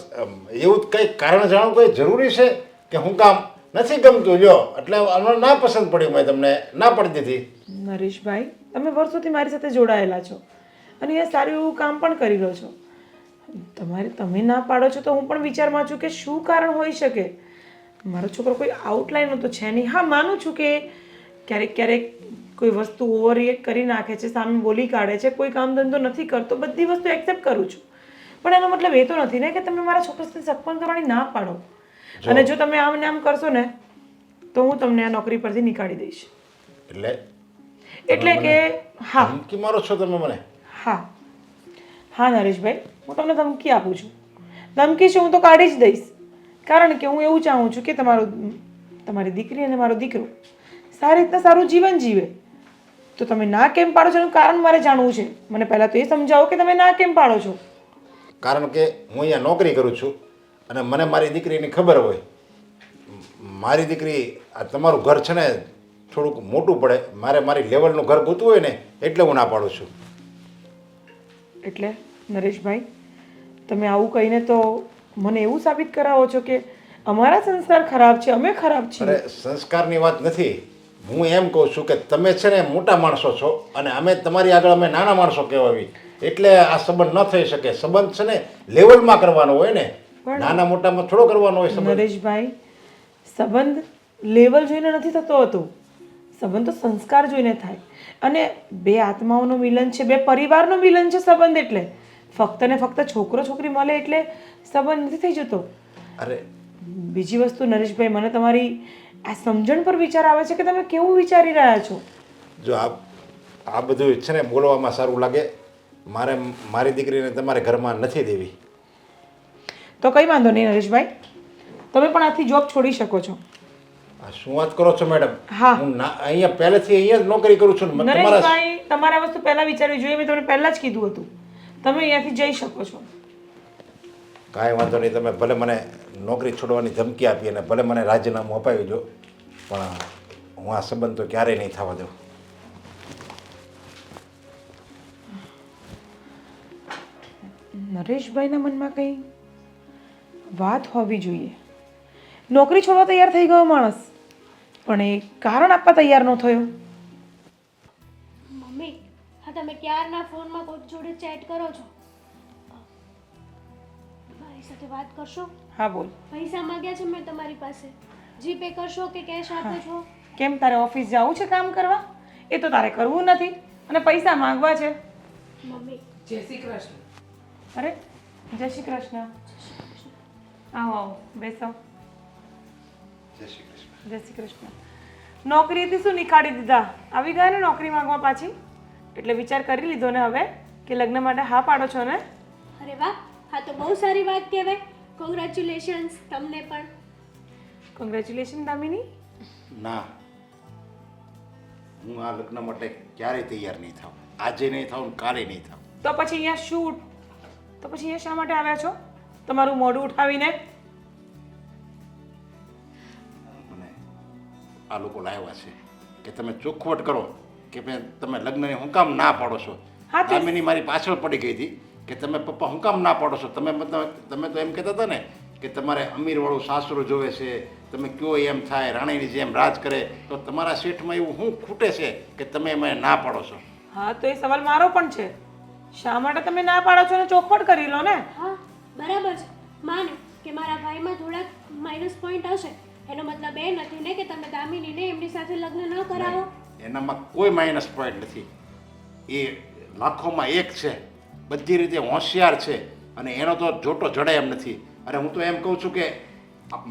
એવું કંઈ કારણ જાણવું કંઈ જરૂરી છે કે હું કામ નથી ગમતું? લ્યો, એટલે આમાં ના પસંદ પડી, મેં તમને ના પાડી દીધી. નરેશભાઈ, તમે વર્ષોથી મારી સાથે જોડાયેલા છો અને એ સારું એવું કામ પણ કરી રહ્યો છો. તમે ના પાડો છો તો હું પણ વિચારમાં છું કે શું કારણ હોઈ શકે. મારો છોકરો કોઈ આઉટલાઈન તો છે નહીં. હા, માનું છું કે ક્યારેક કોઈ વસ્તુ ઓવરરિએક્ટ કરી નાખે છે, સામે બોલી કાઢે છે, કોઈ કામ ધંધો નથી કરતો, બધી વસ્તુ એક્સેપ્ટ કરું છું, પણ એનો મતલબ એ તો નથી ને કે તમે મારા છોકરા સાથે સગપણ કરવાની ના પાડો. અને જો તમે આમ ને આમ કરશો ને તો હું તમને આ નોકરી પરથી નીકાળી દઈશ. એટલે કે હા, ધમકી મારો છો તમે મને? હા નરેશભાઈ, હું તમને ધમકી આપું છું. ધમકી છે હું તો કાઢી જ દઈશ, કારણ કે હું એવું ચાહું છું કે તમારી દીકરી અને મારો દીકરો સારી રીતના સારું જીવન જીવે. તો તમે ના કેમ પાડો છો એનું કારણ મારે જાણવું છે. મને પહેલાં તો એ સમજાવો કે તમે ના કેમ પાડો છો. કારણ કે હું અહીંયા નોકરી કરું છું અને મને મારી દીકરીની ખબર હોય. મારી દીકરી આ તમારું ઘર છે ને થોડુંક મોટું પડે, મારે મારી લેવલનું ઘર ગોતવું હોય ને એટલે હું ના પાડું છું. એટલે નરેશભાઈ, તમે આવું કહીને તો મને એવું સાબિત કરાવો છો કે અમારા સંસ્કાર ખરાબ છે, અમે ખરાબ છીએ. અરે સંસ્કારની વાત નથી, હું એમ કહું છું કે તમે છે ને મોટા માણસો છો અને અમે તમારી આગળ અમે નાના માણસો કહેવાવી, એટલે આ સંબંધ ન થઈ શકે. સંબંધ છે ને લેવલમાં કરવાનો હોય ને, નાના મોટામાં થોડો કરવાનો હોય સંબંધ. નરેશભાઈ, સંબંધ લેવલ જોઈને નથી થતો હતો, સંબંધ તો સંસ્કાર જોઈને થાય. અને બે આત્માઓનું મિલન છે, બે પરિવારનું મિલન છે સંબંધ. એટલે ફક્ત ને ફક્ત છોકરો છોકરી મળે એટલે સંબંધ નથી થઈ જતો. અરે બીજી વસ્તુ નરેશભાઈ, મને તમારી આ સમજણ પર વિચાર આવે છે કે તમે કેવું વિચારી રહ્યા છો. જો આ બધું છે ને બોલવામાં સારું લાગે, મારે મારી દીકરીને તમારે ઘરમાં નથી દેવી. તો કંઈ વાંધો નહીં નરેશભાઈ, તમે પણ આથી જોબ છોડી શકો છો. આ શું વાત કરો છો મેડમ? હા. હું અહીંયા પહેલેથી અહીંયા જ નોકરી કરું છું ને નરેશભાઈ, તમારે આ વસ્તુ પહેલાં વિચારવી જોઈએ. મેં તમને પહેલાં જ કીધું હતું, તમે અહીંયાથી જઈ શકો છો. કાંઈ વાંધો નહીં, તમે ભલે મને નોકરી છોડવાની ધમકી આપી અને ભલે મને રાજીનામું અપાવી દો, પણ હું આ સંબંધ તો ક્યારેય નહીં થવા દઉં. નરેશભાઈના મનમાં કંઈ વાત હોવી જોઈએ. નોકરી છોડવા તૈયાર થઈ ગયો માણસ, પણ એ કારણ આપવા તૈયાર ન થયો. મમ્મી હા તમે ક્યારના ફોનમાં કોઈક જોડે ચેટ કરો છો? મારી સાથે વાત કરશો? હા બોલ. પૈસા માંગ્યા છે મેં તમારી પાસે, જીપે કરશો કે કેશ આપો છો? કેમ તારે ઓફિસ જવું છે કામ કરવા? એ તો તારે કરવું નથી અને પૈસા માંગવા છે. મમ્મી જય શ્રી કૃષ્ણ. અરે જય શ્રી કૃષ્ણ. આવો આવો બેસો. જય શ્રી કૃષ્ણ. જય શ્રી કૃષ્ણ. નોકરીથી શું નીકાળી દીધા? આવી ગયા ને નોકરી માંગવા પાછી? એટલે વિચાર કરી લીધો ને હવે કે લગ્ન માટે હા પાડો છો ને? અરે વાહ, હા તો બહુ સારી વાત કહેવાય. કોંગ્રેચ્યુલેશન્સ તમને પણ. કોંગ્રેચ્યુલેશન દામિની. ના, હું આ લગ્ન માટે ક્યારેય તૈયાર નહીં થાઉં. આજે નહીં થાઉં, કાલે નહીં થાઉં. તો પછી અહીંયા શૂટ, તો પછી અહીંયા શા માટે આવ્યા છો? તમારું મોઢું ઉઠાવીને. મને આ લોકો લાવ્યા છે કે તમે ચોખવટ કરો કે ભાઈ તમે લગ્નને હું કામ ના પાડો છો. હા, તે- દામિની મારી પાછળ પડી ગઈ હતી કે તમે પપ્પા હું કામ ના પાડો છો. તમે તો એમ કહેતા હતા ને કે તમારે અમીરવાળું સાસરું જોવે છે, તમે કયો એમ થાય, રાણીની જેમ રાજ કરે. તો તમારા શેઠમાં એવું શું ખૂટે છે કે તમે મને ના પાડો છો? હા તો એ સવાલ મારો પણ છે. શા માટે તમે ના પાડો છો ને ચોખવટ કરી લો ને. હા બરાબર છે. માને કે મારા ભાઈમાં થોડાક માઇનસ પોઈન્ટ હશે, એનો મતલબ એ નથી ને કે તમે દામિનીને એમની સાથે લગ્ન ન કરાવો. એનામાં કોઈ માઇનસ પોઈન્ટ નથી. એ લાખોમાં એક છે, બધી રીતે હોશિયાર છે અને એનો તો જોટો જડે એમ નથી. અરે હું તો એમ કહું છું કે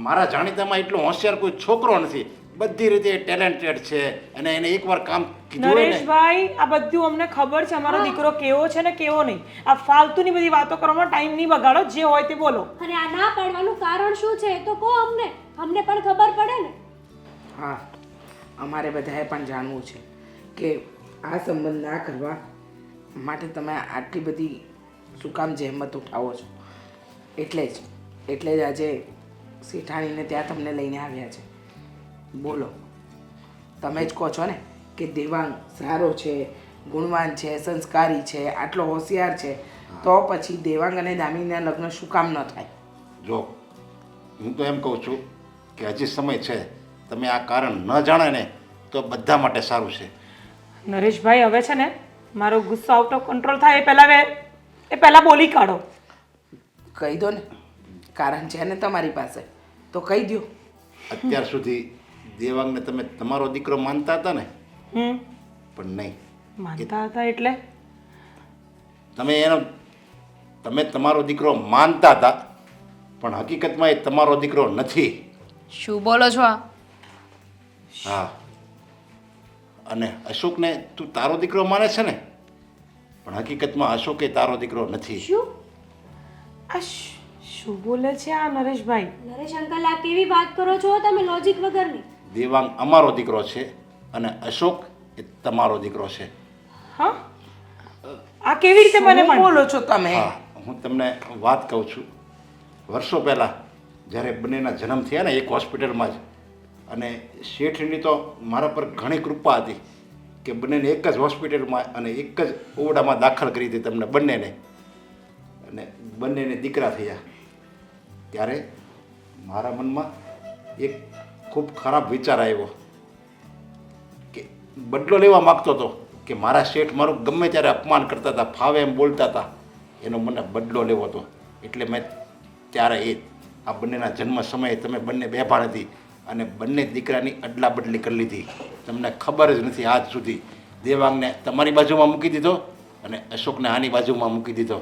મારા જાણીતામાં એટલો હોશિયાર કોઈ છોકરો નથી. બધી રીતે ટેલેન્ટેડ છે અને એને એકવાર કામ કીધું હોય ને. નરેશભાઈ આ બધું અમને ખબર છે અમારો દીકરો કેવો છે ને કેવો નહીં. આ ફાલતુની બધી વાતો કરવામાં ટાઈમ નહીં બગાડો. જે હોય તે બોલો. અને આ ના પાડવાનું કારણ શું છે એ તો કહો અમને, અમને પણ ખબર પડે ને. હા, અમારે બધાએ પણ જાણવું છે કે આ સંબંધ ના કરવા માટે તમે આટલી બધી શું કામ જહેમત ઉઠાવો છો. એટલે જ આજે શેઠાણીને ત્યાં તમને લઈને આવ્યા છે. બોલો, તમે જ કહો છો ને કે દેવાંગ સારો છે, ગુણવાન છે, સંસ્કારી છે, આટલો હોશિયાર છે, તો પછી દેવાંગ અને દામિનીના લગ્ન શું કામ ન થાય? જો હું તો એમ કહું છું કે હજી સમય છે. તમે આ કારણ ન જાણે ને તો બધા માટે સારું છે. નરેશભાઈ હવે છે ને મારો ગુસ્સો આઉટ ઓફ કંટ્રોલ થાય એ પહેલા બોલી કાઢો. કહી દો ને, કારણ છે ને તમારી પાસે તો કહી દો. અત્યાર સુધી દેવાંગને તમે તમારો દીકરો માનતા હતા ને, હમ પણ નહીં. માનતા હતા એટલે તમે તમારો દીકરો માનતા હતા પણ હકીકતમાં એ તમારો દીકરો નથી. શું બોલો છો આ? હા, અને અશોકને તું તારો દીકરો માને છે ને, પણ હકીકતમાં અશોક એ તારો દીકરો નથી. શું આ શું બોલે છે આ નરેશભાઈ? નરેશ અંકલ આ કેવી વાત કરો છો તમે લોજિક વગરની? દેવાંગ અમારો દીકરો છે અને અશોક એ તમારો દીકરો છે. હા આ કેવી રીતે મને શું બોલો છો તમે? હા, હું તમને વાત કહું છું. વર્ષો પહેલાં જ્યારે બંનેના જન્મ થયા ને એક હોસ્પિટલમાં જ, અને શેઠની તો મારા પર ઘણી કૃપા હતી કે બંનેને એક જ હોસ્પિટલમાં અને એક જ ઓરડામાં દાખલ કરી હતી તમને બંનેને, અને બંનેને દીકરા થયા. ત્યારે મારા મનમાં એક ખૂબ ખરાબ વિચાર આવ્યો કે બદલો લેવા માગતો હતો કે મારા શેઠ મારું ગમે ત્યારે અપમાન કરતા હતા, ફાવે એમ બોલતા હતા, એનો મને બદલો લેવો હતો. એટલે મેં ત્યારે આ બંનેના જન્મ સમયે તમે બંને બેભાન હતી અને બંને દીકરાની અદલા બદલી કરી લીધી. તમને ખબર જ નથી આજ સુધી. દેવાંગને તમારી બાજુમાં મૂકી દીધો અને અશોકને આની બાજુમાં મૂકી દીધો.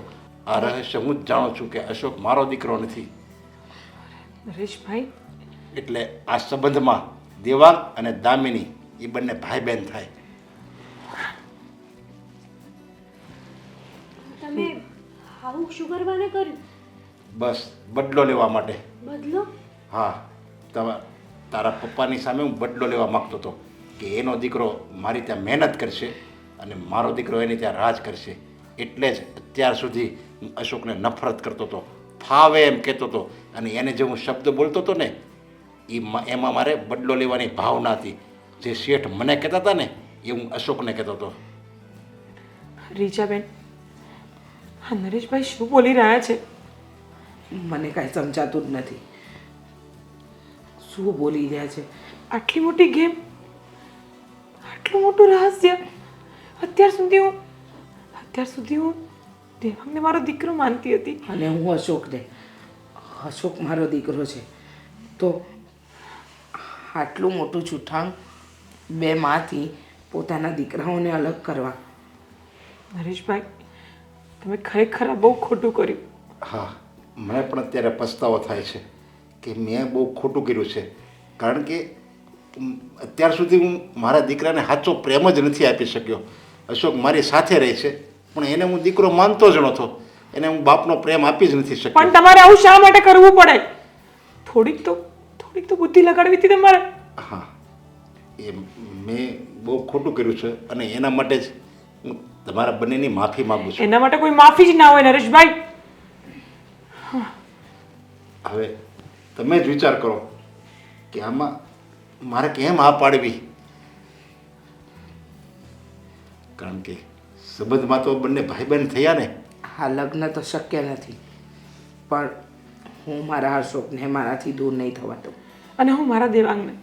આ રહસ્ય હું જ જાણું છું કે અશોક મારો દીકરો નથી. નરેશભાઈ એટલે આ સંબંધમાં દેવાંગ અને દામિની એ બંને ભાઈ બહેન થાય. તમે આવું શું કરવાને કર્યું? બસ બદલો લેવા માટે. બદલો? હા, તારા પપ્પાની સામે હું બદલો લેવા માગતો હતો કે એનો દીકરો મારી ત્યાં મહેનત કરશે અને મારો દીકરો એની ત્યાં રાજ કરશે. એટલે જ અત્યાર સુધી હું અશોકને નફરત કરતો હતો, ફાવે એમ કહેતો હતો, અને એને જે હું શબ્દ બોલતો હતો ને એમાં મારે બદલો લેવાની ભાવના હતી. જે શેઠ મને કહેતા હતા ને એ હું અશોકને કહેતો હતો. રીચાબેન હા નરેશભાઈ શું બોલી રહ્યા છે? મને કાંઈ સમજાતું જ નથી શું બોલી રહ્યા છે. આટલી મોટી ગેમ, આટલું મોટું રહસ્ય. અત્યાર સુધી હું દેવાંગને મારો દીકરો માનતી હતી. અને હું અશોકને, અશોક મારો દીકરો છે, તો આટલું મોટું જૂઠાણ બે માંથી પોતાના દીકરાઓને અલગ કરવા. નરેશભાઈ તમે ખરેખર આ બહુ ખોટું કર્યું. હા, મને પણ અત્યારે પસ્તાવો થાય છે કે મેં બહુ ખોટું કર્યું છે. કારણ કે અત્યાર સુધી હું મારા દીકરાને સાચો પ્રેમ જ નથી આપી શક્યો. અશોક મારી સાથે રહે છે, પણ એને હું દીકરો માનતો જ નહોતો. એને હું બાપનો પ્રેમ આપી જ નથી શક્યો. પણ તમારે આવું શા માટે કરવું પડે? થોડીક તો બુદ્ધિ લગાડવી હતી તમારે. હા, એ મેં બહુ ખોટું કર્યું છે અને એના માટે જ હું તમારા બંનેની માફી માગું છું. એના માટે કોઈ માફી જ ના હોય નરેશભાઈ. હવે તમે જ વિચાર કરો કે આમાં મારે કેમ આ પાડવી. કારણ કે સંબંધમાં તો બંને ભાઈ બહેન થયા ને. આ લગ્ન તો શક્ય નથી, પણ હું મારા અશોકને મારાથી દૂર નહીં થવા દઉં. અને હું મારા દેવાંગને.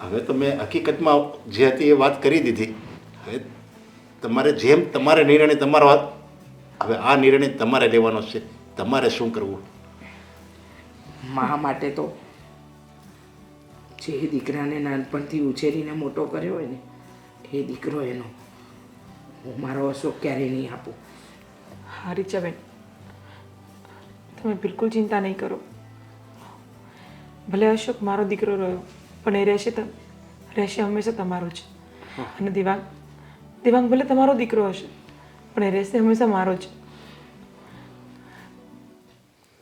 હવે તમે હકીકતમાં જે હતી એ વાત કરી દીધી. હવે તમારે જેમ તમારે નિર્ણય તમારો હવે આ નિર્ણય તમારે લેવાનો છે. તમારે શું કરવું? મા માટે તો જે દીકરાને નાનપણથી ઉછેરીને મોટો કર્યો હોય ને એ દીકરો એનો. હું મારો અશોક ક્યારેય નહીં આપું. હા રીચાબેન, તમે બિલકુલ ચિંતા નહીં કરો. ભલે અશોક મારો દીકરો રહ્યો, પણ એ રહેશે હંમેશા તમારો જ. અને દેવાંગ ભલે તમારો દીકરો હશે, પણ એ રહેશે હંમેશા મારો જ.